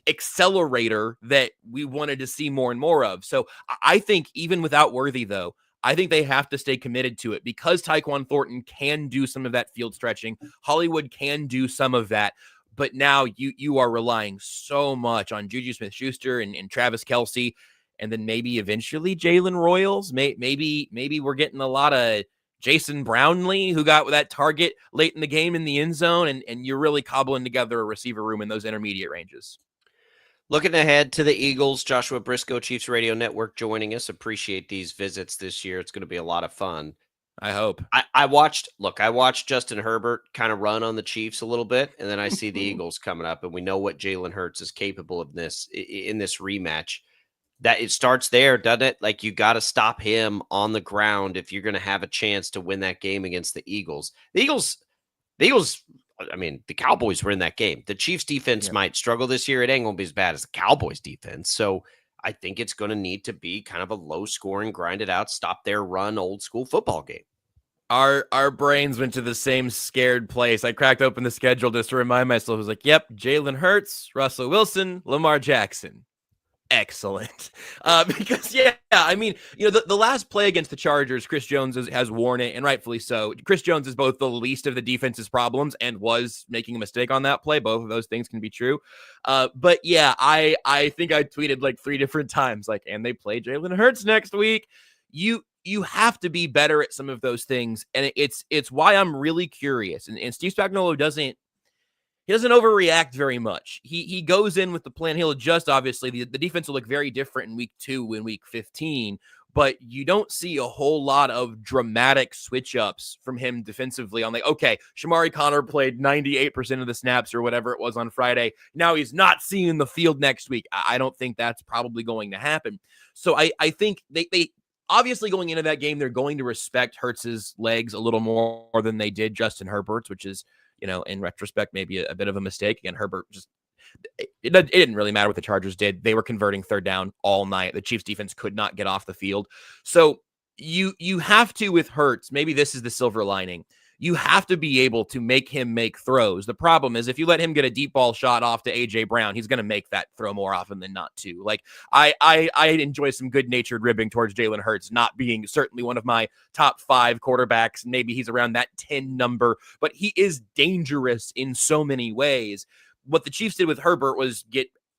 accelerator that we wanted to see more and more of. So I think even without Worthy, though, I think they have to stay committed to it because Tyquan Thornton can do some of that field stretching. Hollywood can do some of that. But now you are relying so much on Juju Smith-Schuster and Travis Kelce, and then maybe eventually Jalen Royals. Maybe we're getting a lot of Jason Brownlee, who got that target late in the game in the end zone, and you're really cobbling together a receiver room in those intermediate ranges. Looking ahead to the Eagles, Joshua Briscoe, Chiefs Radio Network, joining us. Appreciate these visits this year. It's going to be a lot of fun. I hope. I watched Justin Herbert kind of run on the Chiefs a little bit, and then I see the Eagles coming up, and we know what Jalen Hurts is capable of in this rematch. That it starts there, doesn't it? Like, you got to stop him on the ground if you're going to have a chance to win that game against the Eagles. The Eagles, I mean, the Cowboys were in that game. The Chiefs defense might struggle this year. It ain't going to be as bad as the Cowboys defense. So I think it's going to need to be kind of a low scoring, grinded out, stop their run, old school football game. Our brains went to the same scared place. I cracked open the schedule just to remind myself. I was like, yep, Jalen Hurts, Russell Wilson, Lamar Jackson. Excellent. Because, I mean, the last play against the Chargers, Chris Jones has worn it, and rightfully so. Chris Jones is both the least of the defense's problems and was making a mistake on that play. Both of those things can be true. But, I think I tweeted like 3 different times, like, and they play Jalen Hurts next week. You have to be better at some of those things, and it's why I'm really curious. And Steve Spagnuolo doesn't overreact very much. He goes in with the plan. He'll adjust, obviously. The defense will look very different in week 2 and week 15, but you don't see a whole lot of dramatic switch-ups from him defensively on, like, okay, Shamari Connor played 98% of the snaps or whatever it was on Friday. Now he's not seeing the field next week. I don't think that's probably going to happen. So I think they obviously, going into that game, they're going to respect Hurts's legs a little more than they did Justin Herbert's, which is, in retrospect, maybe a bit of a mistake. Again, Herbert it didn't really matter what the Chargers did. They were converting third down all night. The Chiefs defense could not get off the field. So you have to, with Hurts, maybe this is the silver lining. You have to be able to make him make throws. The problem is if you let him get a deep ball shot off to A.J. Brown, he's going to make that throw more often than not, too. Like, I enjoy some good-natured ribbing towards Jalen Hurts, not being certainly one of my top 5 quarterbacks. Maybe he's around that 10 number, but he is dangerous in so many ways. What the Chiefs did with Herbert was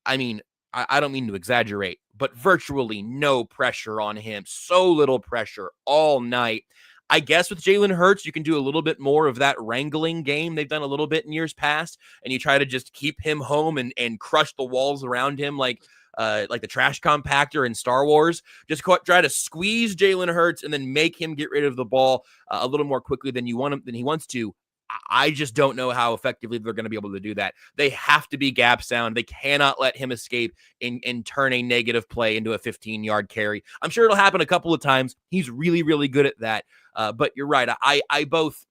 I don't mean to exaggerate, but virtually no pressure on him. So little pressure all night. I guess with Jalen Hurts, you can do a little bit more of that wrangling game they've done a little bit in years past, and you try to just keep him home and crush the walls around him like the trash compactor in Star Wars. Just try to squeeze Jalen Hurts and then make him get rid of the ball a little more quickly than he wants to. I just don't know how effectively they're going to be able to do that. They have to be gap sound. They cannot let him escape and turn a negative play into a 15-yard carry. I'm sure it'll happen a couple of times. He's really, really good at that. But you're right. I both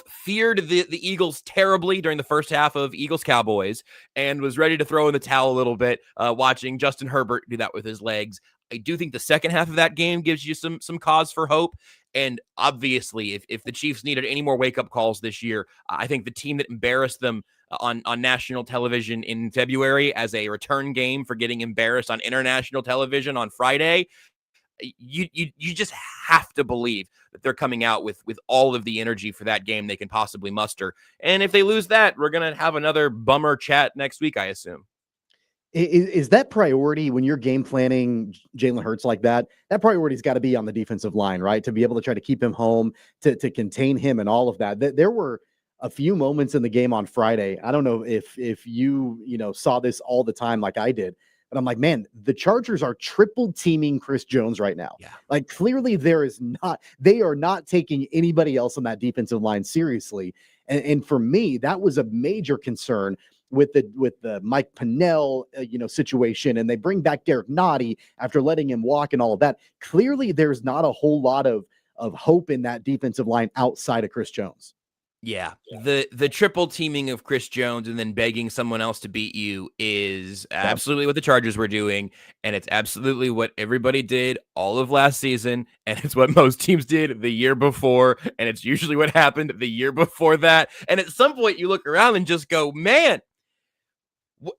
feared the Eagles terribly during the first half of Eagles-Cowboys and was ready to throw in the towel a little bit watching Justin Herbert do that with his legs. I do think the second half of that game gives you some cause for hope. And obviously, if the Chiefs needed any more wake-up calls this year, I think the team that embarrassed them on national television in February as a return game for getting embarrassed on international television on Friday, you just have to believe that they're coming out with all of the energy for that game they can possibly muster. And if they lose that, we're going to have another bummer chat next week, I assume. Is that priority when you're game planning Jalen Hurts like that? That priority's got to be on the defensive line, right? To be able to try to keep him home, to contain him and all of that. There were a few moments in the game on Friday. I don't know if you saw this all the time like I did, but I'm like, man, the Chargers are triple teaming Chris Jones right now. Yeah. Like, clearly they are not taking anybody else on that defensive line seriously. And for me, that was a major concern with the Mike Pennell, situation, and they bring back Derek Nottie after letting him walk and all of that. Clearly, there's not a whole lot of hope in that defensive line outside of Chris Jones. Yeah. The triple teaming of Chris Jones and then begging someone else to beat you is absolutely what the Chargers were doing, and it's absolutely what everybody did all of last season, and it's what most teams did the year before, and it's usually what happened the year before that. And at some point, you look around and just go, man,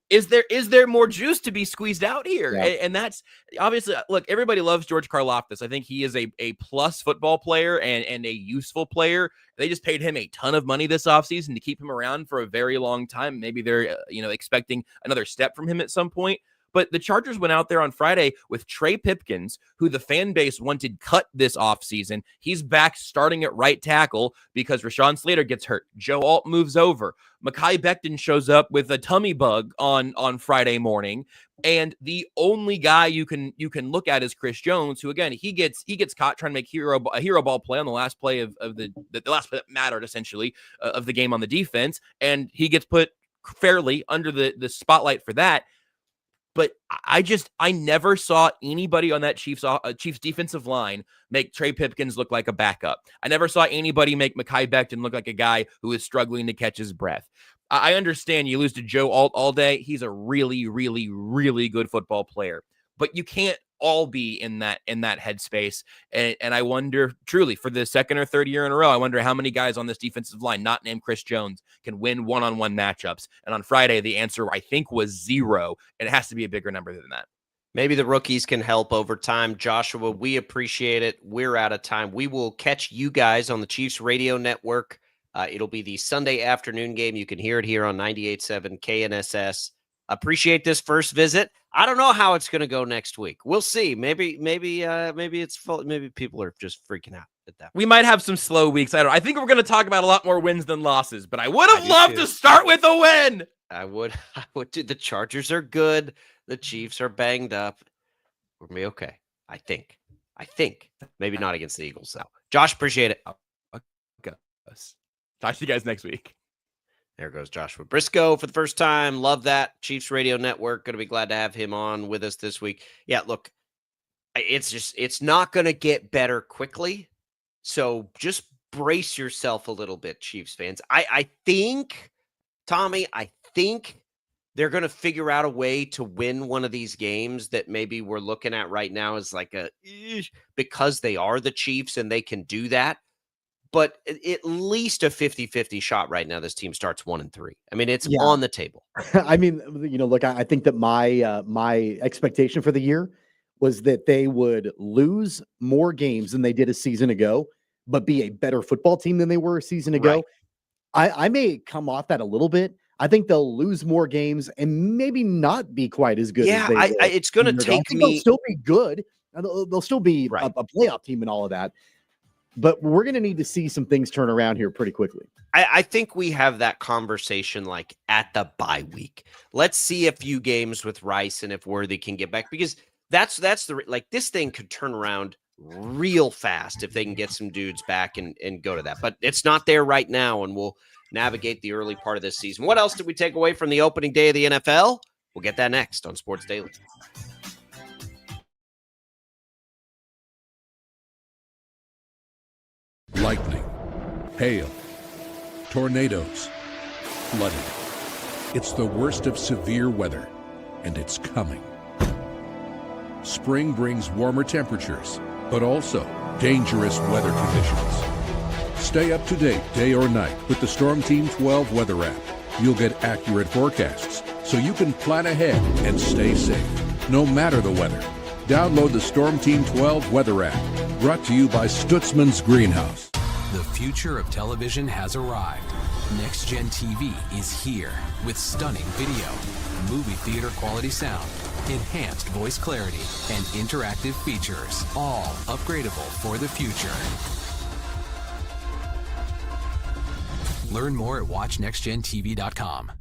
Is there more juice to be squeezed out here? Yeah. And that's obviously, look, everybody loves George Karlaftis. I think he is a plus football player and a useful player. They just paid him a ton of money this offseason to keep him around for a very long time. Maybe they're expecting another step from him at some point. But the Chargers went out there on Friday with Trey Pipkins, who the fan base wanted cut this offseason. He's back starting at right tackle because Rashawn Slater gets hurt. Joe Alt moves over. Mekhi Becton shows up with a tummy bug on Friday morning. And the only guy you can look at is Chris Jones, who, again, he gets caught trying to make a hero ball play on the last play of the last play that mattered, essentially, of the game on the defense. And he gets put fairly under the spotlight for that. But I never saw anybody on that Chiefs defensive line make Trey Pipkins look like a backup. I never saw anybody make Mekhi Becton look like a guy who is struggling to catch his breath. I understand you lose to Joe Alt all day. He's a really, really, really good football player. But you can't all be in that headspace. And I wonder, truly, for the second or third year in a row, I wonder how many guys on this defensive line, not named Chris Jones, can win one-on-one matchups. And on Friday, the answer, I think, was 0. And it has to be a bigger number than that. Maybe the rookies can help over time. Joshua, we appreciate it. We're out of time. We will catch you guys on the Chiefs Radio Network. It'll be the Sunday afternoon game. You can hear it here on 98.7 KNSS. Appreciate this first visit. I don't know how it's going to go next week. We'll see. Maybe it's full. Maybe people are just freaking out at that. We might have some slow weeks. I think we're going to talk about a lot more wins than losses, but I would have loved to start with a win. I would do. The Chargers are good. The Chiefs are banged up. We're going to be okay. I think. Maybe not against the Eagles, though. Josh, appreciate it. Okay. Talk to you guys next week. There goes Joshua Briscoe for the first time. Love that. Chiefs Radio Network. Going to be glad to have him on with us this week. Yeah, look, it's not going to get better quickly. So just brace yourself a little bit, Chiefs fans. I think, Tommy, they're going to figure out a way to win one of these games that maybe we're looking at right now as like because they are the Chiefs and they can do that. But at least a 50-50 shot right now. This team starts 1-3. I mean, it's on the table. I mean, look, I think that my expectation for the year was that they would lose more games than they did a season ago, but be a better football team than they were a season ago. Right. I may come off that a little bit. I think they'll lose more games and maybe not be quite as good. Yeah, as they it's going to take me. They'll still be good. They'll still be a playoff team and all of that. But we're going to need to see some things turn around here pretty quickly. I think we have that conversation like at the bye week. Let's see a few games with Rice and if Worthy can get back, because that's this thing could turn around real fast if they can get some dudes back and go to that. But it's not there right now, and we'll navigate the early part of this season. What else did we take away from the opening day of the NFL? We'll get that next on Sports Daily. Lightning, hail, tornadoes, flooding. It's the worst of severe weather, and it's coming. Spring brings warmer temperatures, but also dangerous weather conditions. Stay up to date day or night with the Storm Team 12 weather app. You'll get accurate forecasts, so you can plan ahead and stay safe, no matter the weather. Download the Storm Team 12 weather app, brought to you by Stutzman's Greenhouse. The future of television has arrived. Next Gen TV is here with stunning video, movie theater quality sound, enhanced voice clarity, and interactive features, all upgradable for the future. Learn more at watchnextgentv.com.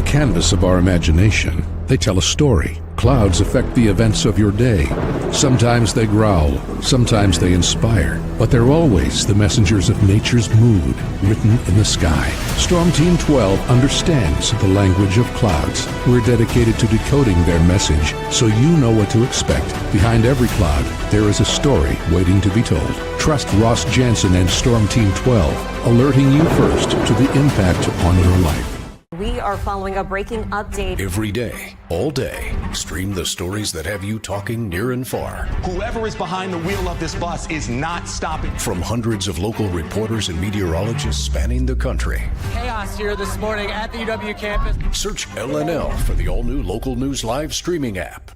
Canvas of our imagination. They tell a story. Clouds affect the events of your day. Sometimes they growl, sometimes they inspire, but they're always the messengers of nature's mood written in the sky. Storm Team 12 understands the language of clouds. We're dedicated to decoding their message so you know what to expect. Behind every cloud, there is a story waiting to be told. Trust Ross Jansen and Storm Team 12, alerting you first to the impact on your life. We are following a breaking update. Every day, all day, stream the stories that have you talking near and far. Whoever is behind the wheel of this bus is not stopping. From hundreds of local reporters and meteorologists spanning the country. Chaos here this morning at the UW campus. Search LNL for the all-new Local News Live streaming app.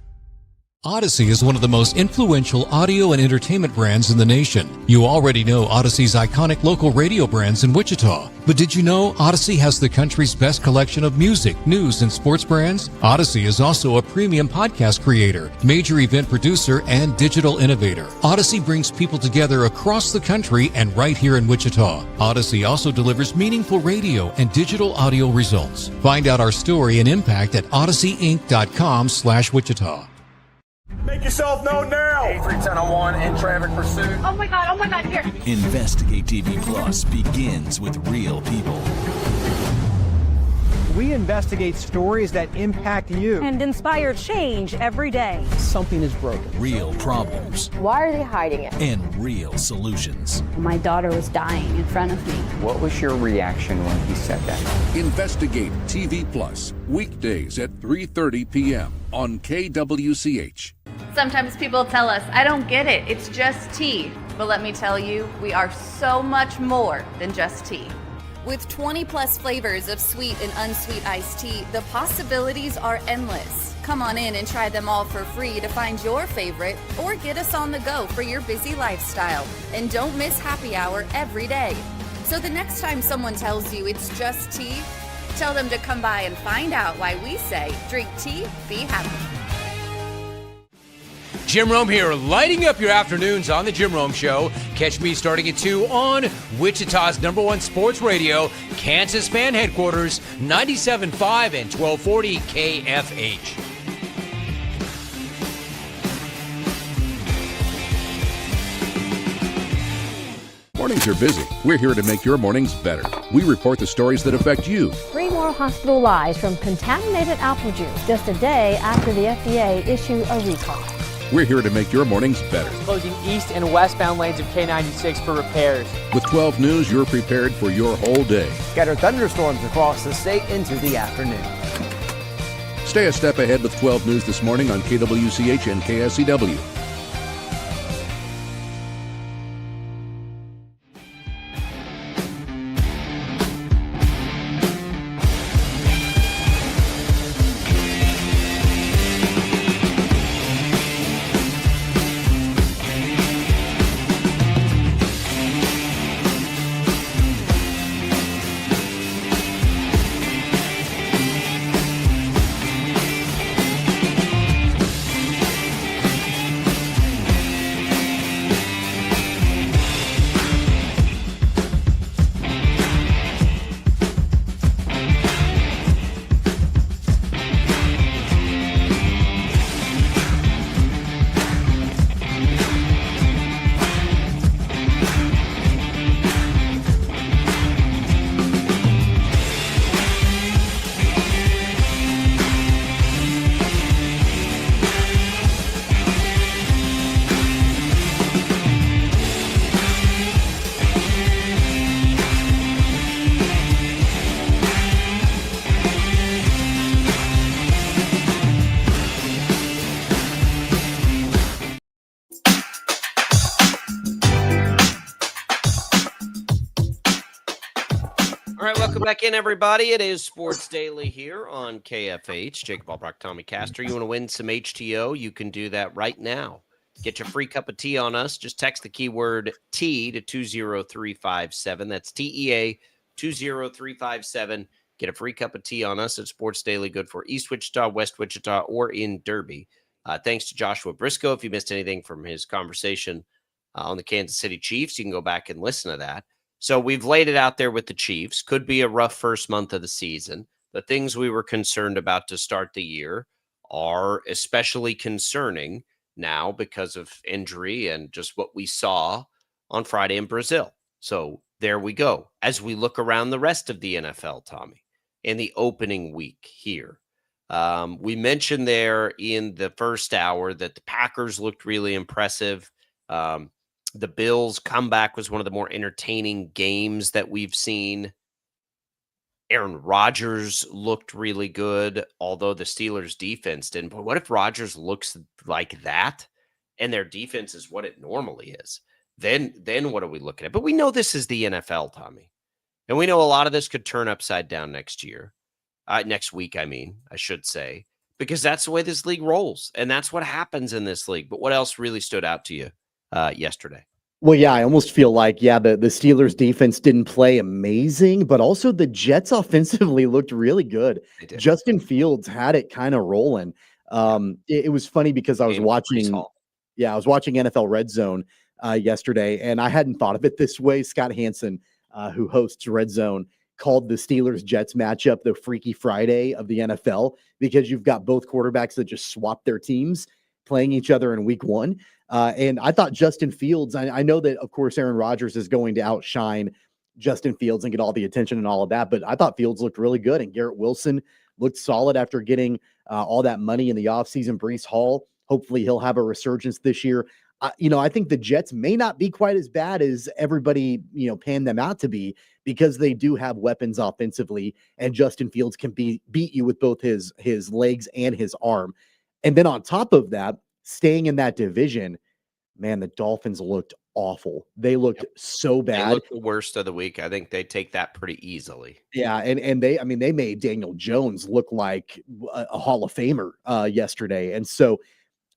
Odyssey is one of the most influential audio and entertainment brands in the nation. You already know Odyssey's iconic local radio brands in Wichita. But did you know Odyssey has the country's best collection of music, news, and sports brands? Odyssey is also a premium podcast creator, major event producer, and digital innovator. Odyssey brings people together across the country and right here in Wichita. Odyssey also delivers meaningful radio and digital audio results. Find out our story and impact at odysseyinc.com/Wichita. Make yourself known now. 310-1 in traffic pursuit. Oh my God, here. Investigate TV Plus begins with real people. We investigate stories that impact you. And inspire change every day. Something is broken. Real problems. Why are they hiding it? And real solutions. My daughter was dying in front of me. What was your reaction when he said that? Investigate TV Plus, weekdays at 3:30 p.m. on KWCH. Sometimes people tell us, I don't get it, it's just tea. But let me tell you, we are so much more than just tea. With 20 plus flavors of sweet and unsweet iced tea, the possibilities are endless. Come on in and try them all for free to find your favorite or get us on the go for your busy lifestyle. And don't miss happy hour every day. So the next time someone tells you it's just tea, tell them to come by and find out why we say, drink tea, be happy. Jim Rome here, lighting up your afternoons on The Jim Rome Show. Catch me starting at 2 on Wichita's #1 sports radio, Kansas Fan Headquarters, 97.5 and 1240 KFH. Mornings are busy. We're here to make your mornings better. We report the stories that affect you. 3 more hospital lies from contaminated apple juice just a day after the FDA issued a recall. We're here to make your mornings better. Closing east and westbound lanes of K96 for repairs. With 12 News, you're prepared for your whole day. Scattered thunderstorms across the state into the afternoon. Stay a step ahead with 12 News this morning on KWCH and KSCW. Welcome back in, everybody. It is Sports Daily here on KFH. Jacob Albrock, Tommy Castor. You want to win some HTO? You can do that right now. Get your free cup of tea on us. Just text the keyword tea to 20357. That's TEA 20357. Get a free cup of tea on us at Sports Daily. Good for East Wichita, West Wichita, or in Derby. Thanks to Joshua Briscoe. If you missed anything from his conversation on the Kansas City Chiefs, you can go back and listen to that. So we've laid it out there with the Chiefs. Could be a rough first month of the season. The things we were concerned about to start the year are especially concerning now because of injury and just what we saw on Friday in Brazil. So there we go. As we look around the rest of the NFL, Tommy, in the opening week here, we mentioned there in the first hour that the Packers looked really impressive. The Bills' comeback was one of the more entertaining games that we've seen. Aaron Rodgers looked really good, although the Steelers' defense didn't. But what if Rodgers looks like that and their defense is what it normally is? Then what are we looking at? But we know this is the NFL, Tommy. And we know a lot of this could turn upside down next year. Next week, I should say. Because that's the way this league rolls. And that's what happens in this league. But what else really stood out to you yesterday? Well, yeah, I almost feel like, the Steelers defense didn't play amazing, but also the Jets offensively looked really good. Justin Fields had it kind of rolling. It was funny because I was watching NFL Red Zone yesterday, and I hadn't thought of it this way. Scott Hansen, who hosts Red Zone, called the Steelers-Jets matchup the Freaky Friday of the NFL because you've got both quarterbacks that just swap their teams playing each other in week one. And I thought Justin Fields, I know that, of course, Aaron Rodgers is going to outshine Justin Fields and get all the attention and all of that, but I thought Fields looked really good, and Garrett Wilson looked solid after getting all that money in the offseason. Breece Hall, hopefully he'll have a resurgence this year. I think the Jets may not be quite as bad as everybody, panned them out to be, because they do have weapons offensively, and Justin Fields can beat you with both his legs and his arm. And then on top of that, staying in that division, man, the Dolphins looked awful. They looked so bad. They looked the worst of the week. I think they take that pretty easily. Yeah, and they made Daniel Jones look like a Hall of Famer yesterday. And so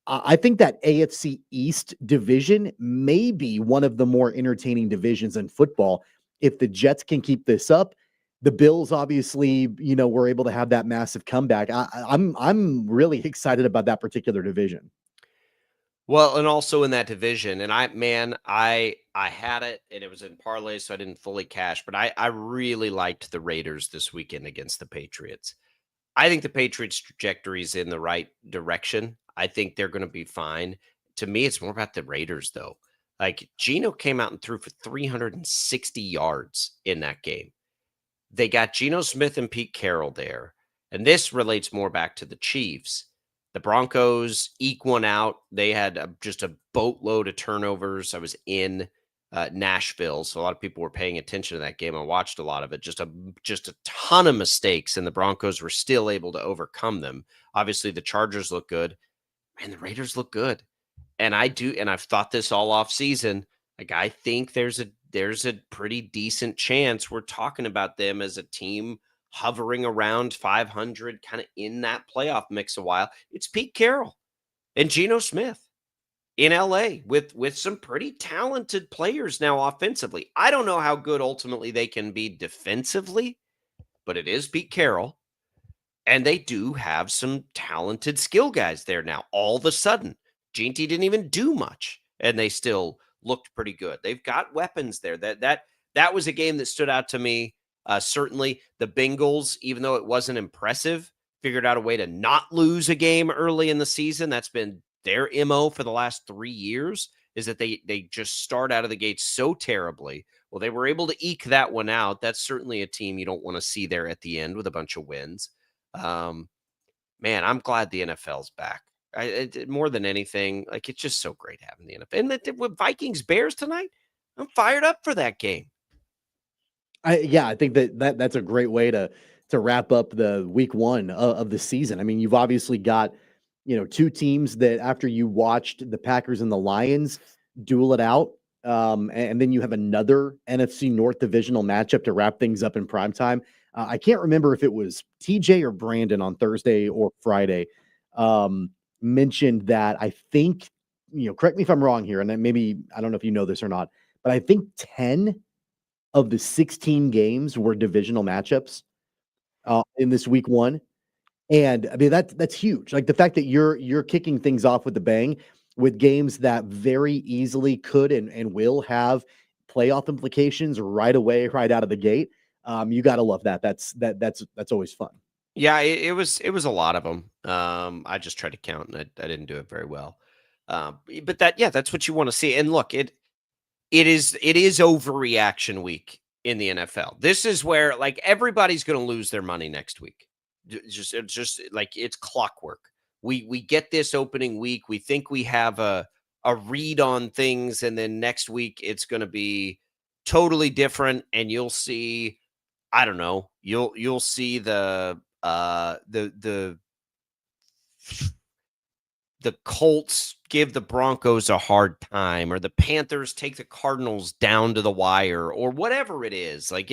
I think that AFC East division may be one of the more entertaining divisions in football. If the Jets can keep this up, the Bills obviously, were able to have that massive comeback. I'm really excited about that particular division. Well, and also in that division, and I had it, and it was in parlay, so I didn't fully cash, but I really liked the Raiders this weekend against the Patriots. I think the Patriots' trajectory is in the right direction. I think they're going to be fine. To me, it's more about the Raiders, though. Like, Geno came out and threw for 360 yards in that game. They got Geno Smith and Pete Carroll there, and this relates more back to the Chiefs. The Broncos eke one out. They had just a boatload of turnovers. I was in Nashville, so a lot of people were paying attention to that game. I watched a lot of it. Just a ton of mistakes, and the Broncos were still able to overcome them. Obviously, the Chargers look good, and the Raiders look good. And I've thought this all off season. Like, I think there's a pretty decent chance we're talking about them as a team hovering around 500, kind of in that playoff mix a while. It's Pete Carroll and Geno Smith in LA with some pretty talented players now offensively. I don't know how good ultimately they can be defensively, but it is Pete Carroll. And they do have some talented skill guys there now. All of a sudden, Gene T didn't even do much, and they still looked pretty good. They've got weapons there. That was a game that stood out to me. Certainly the Bengals, even though it wasn't impressive, figured out a way to not lose a game early in the season. That's been their MO for the last 3 years, is that they just start out of the gate so terribly. Well, they were able to eke that one out. That's certainly a team you don't want to see there at the end with a bunch of wins. Man, I'm glad the NFL's back. More than anything, like, it's just so great having the NFL. And with Vikings Bears tonight, I'm fired up for that game. I think that's a great way to wrap up the week one of the season. I mean, you've obviously got, two teams that, after you watched the Packers and the Lions duel it out, and then you have another NFC North divisional matchup to wrap things up in primetime. I can't remember if it was TJ or Brandon on Thursday or Friday mentioned that, I think, correct me if I'm wrong here, and then maybe, I don't know if you know this or not, but I think 10 of the 16 games were divisional matchups in this week one. And I mean, that's huge. Like, the fact that you're kicking things off with the bang with games that very easily could and will have playoff implications right away, right out of the gate. You got to love that. That's always fun. Yeah, it was a lot of them. I just tried to count and I didn't do it very well. But that's what you want to see. And look, it is overreaction week in the NFL. This is where like everybody's going to lose their money next week. It's just like it's clockwork. We get this opening week. We think we have a read on things, and then next week it's going to be totally different. And you'll see, I don't know, you'll see the Colts give the Broncos a hard time, or the Panthers take the Cardinals down to the wire, or whatever it is. Like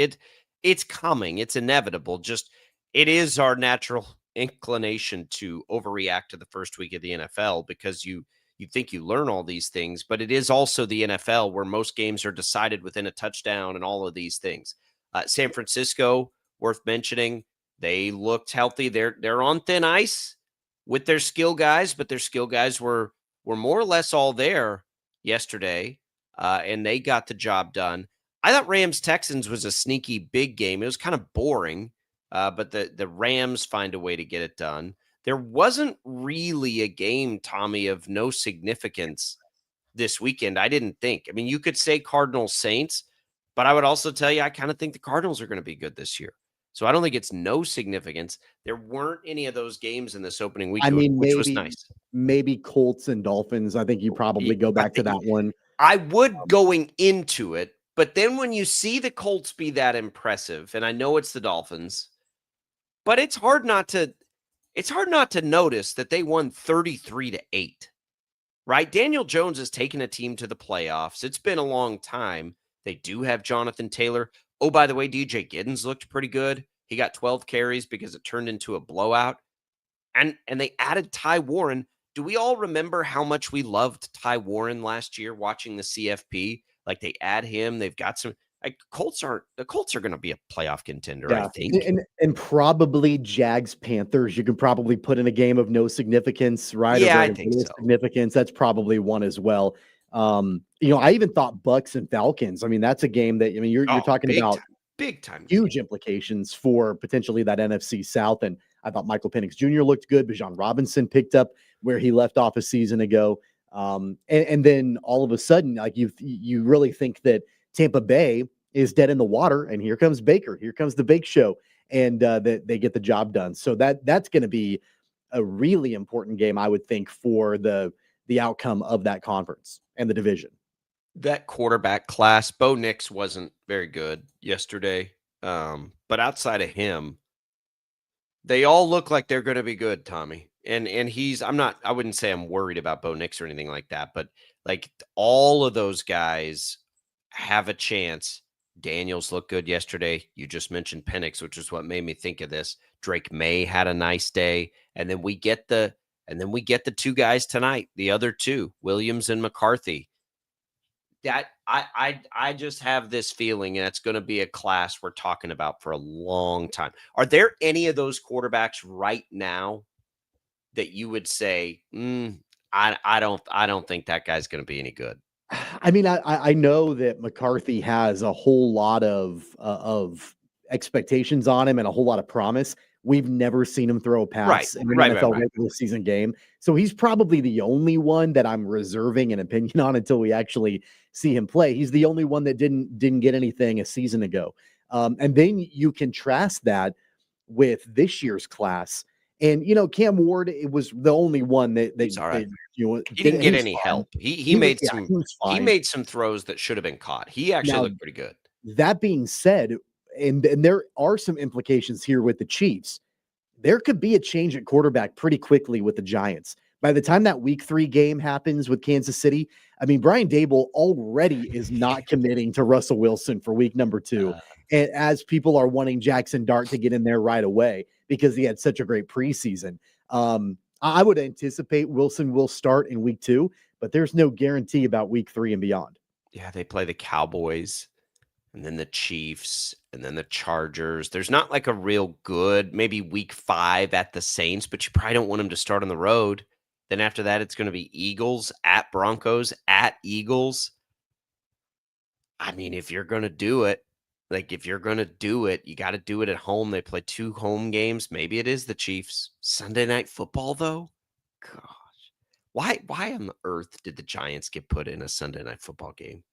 it's coming. It's inevitable. Just it is our natural inclination to overreact to the first week of the NFL because you think you learn all these things, but it is also the NFL where most games are decided within a touchdown and all of these things. San Francisco, worth mentioning, they looked healthy. They're on thin ice with their skill guys, but their skill guys were more or less all there yesterday, and they got the job done. I thought Rams-Texans was a sneaky big game. It was kind of boring, but the Rams find a way to get it done. There wasn't really a game, Tommy, of no significance this weekend, I didn't think. I mean, you could say Cardinals-Saints, but I would also tell you I kind of think the Cardinals are going to be good this year. So I don't think it's no significance. There weren't any of those games in this opening week, I mean, which was nice. Maybe Colts and Dolphins. I think you probably go back to that one. I would going into it, but then when you see the Colts be that impressive, and I know it's the Dolphins, but it's hard not to notice that they won 33-8. Right? Daniel Jones has taken a team to the playoffs. It's been a long time. They do have Jonathan Taylor. Oh, by the way, DJ Giddens looked pretty good. He got 12 carries because it turned into a blowout. And they added Ty Warren. Do we all remember how much we loved Ty Warren last year watching the CFP? Like they add him. They've got some the Colts are going to be a playoff contender, I think. And probably Jags Panthers. You can probably put in a game of no significance, right? Yeah, I think so. Significance. That's probably one as well. I even thought Bucks and Falcons. I mean, that's a game that you're talking about big time huge implications for potentially that NFC South. And I thought Michael Penix Jr. looked good. Bijan Robinson picked up where he left off a season ago. And then all of a sudden, like you really think that Tampa Bay is dead in the water, and here comes Baker. Here comes the Bake Show, and that they get the job done. So that's going to be a really important game, I would think, for the outcome of that conference and the division. That quarterback class, Bo Nix wasn't very good yesterday, but outside of him, they all look like they're going to be good, Tommy. And I wouldn't say I'm worried about Bo Nix or anything like that, but like all of those guys have a chance. Daniels looked good yesterday. You just mentioned Penix, which is what made me think of this. Drake May had a nice day, and then we get the two guys tonight, the other two, Williams and McCarthy. That I just have this feeling that's going to be a class we're talking about for a long time. Are there any of those quarterbacks right now that you would say, I don't think that guy's going to be any good? I mean, I know that McCarthy has a whole lot of expectations on him and a whole lot of promise. We've never seen him throw a pass in an NFL regular season game. So he's probably the only one that I'm reserving an opinion on until we actually see him play. He's the only one that didn't get anything a season ago. And then you contrast that with this year's class. And, Cam Ward, it was the only one that he didn't get any help. He made some throws that should have been caught. He actually looked pretty good. That being said, and there are some implications here with the Chiefs. There could be a change at quarterback pretty quickly with the Giants. By the time that week 3 game happens with Kansas City, I mean, Brian Daboll already is not committing to Russell Wilson for week number 2. And as people are wanting Jackson Dart to get in there right away because he had such a great preseason. I would anticipate Wilson will start in week 2, but there's no guarantee about week 3 and beyond. Yeah, they play the Cowboys and then the Chiefs and then the Chargers. There's not like a real good, maybe week 5 at the Saints, but you probably don't want them to start on the road. Then after that, it's going to be Eagles at Broncos at Eagles. I mean, if you're going to do it, Like, if you're going to do it, you got to do it at home. They play 2 home games. Maybe it is the Chiefs. Sunday Night Football, though? Gosh. Why on the earth did the Giants get put in a Sunday Night Football game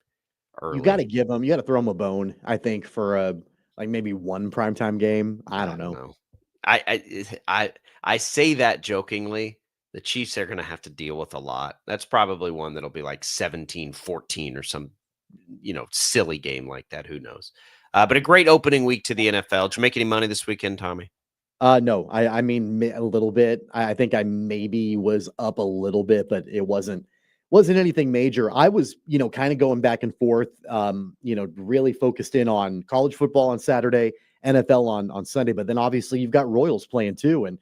early? You got to throw them a bone, I think, for maybe one primetime game. I don't know. I say that jokingly. The Chiefs are going to have to deal with a lot. That's probably one that'll be like 17-14 or some, silly game like that. Who knows? But a great opening week to the NFL. Did you make any money this weekend, Tommy? No, I mean a little bit. I think I maybe was up a little bit, but it wasn't anything major. I was, kind of going back and forth, really focused in on college football on Saturday, NFL on Sunday, but then obviously you've got Royals playing too. And,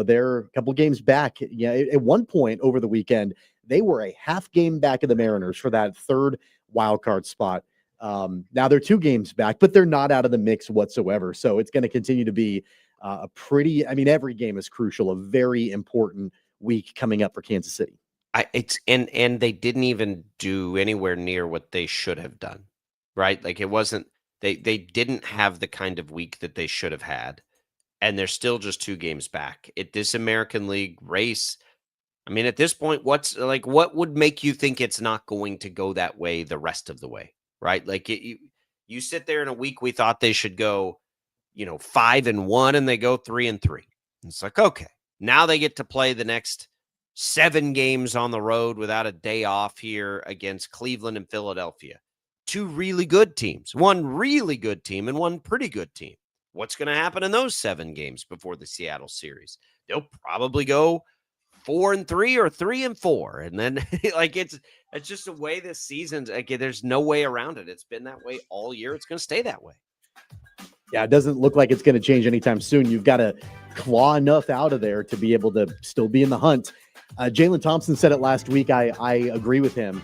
they're a couple games back. Yeah. At one point over the weekend, they were a half game back of the Mariners for that third wild card spot. Now they're 2 games back, but they're not out of the mix whatsoever. So it's going to continue to be every game is crucial, a very important week coming up for Kansas City. And they didn't even do anywhere near what they should have done, right? Like, it wasn't, they didn't have the kind of week that they should have had, and they're still just 2 games back. At this American League race, I mean, at this point, what would make you think it's not going to go that way the rest of the way, right? Like, you sit there in a week we thought they should go, 5-1, and they go 3-3. It's like, okay, now they get to play the next 7 games on the road without a day off here against Cleveland and Philadelphia. 2 really good teams, 1 really good team and 1 pretty good team. What's going to happen in those 7 games before the Seattle series? They'll probably go 4-3 or 3-4. And then it's just the way this season's, there's no way around it. It's been that way all year. It's going to stay that way. Yeah, it doesn't look like it's going to change anytime soon. You've got to claw enough out of there to be able to still be in the hunt. Jalen Thompson said it last week. I agree with him.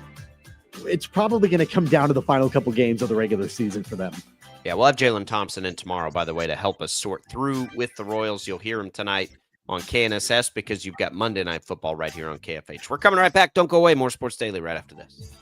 It's probably going to come down to the final couple games of the regular season for them. Yeah, we'll have Jalen Thompson in tomorrow, by the way, to help us sort through with the Royals. You'll hear him tonight on KNSS because you've got Monday Night Football right here on KFH. We're coming right back. Don't go away. More Sports Daily right after this.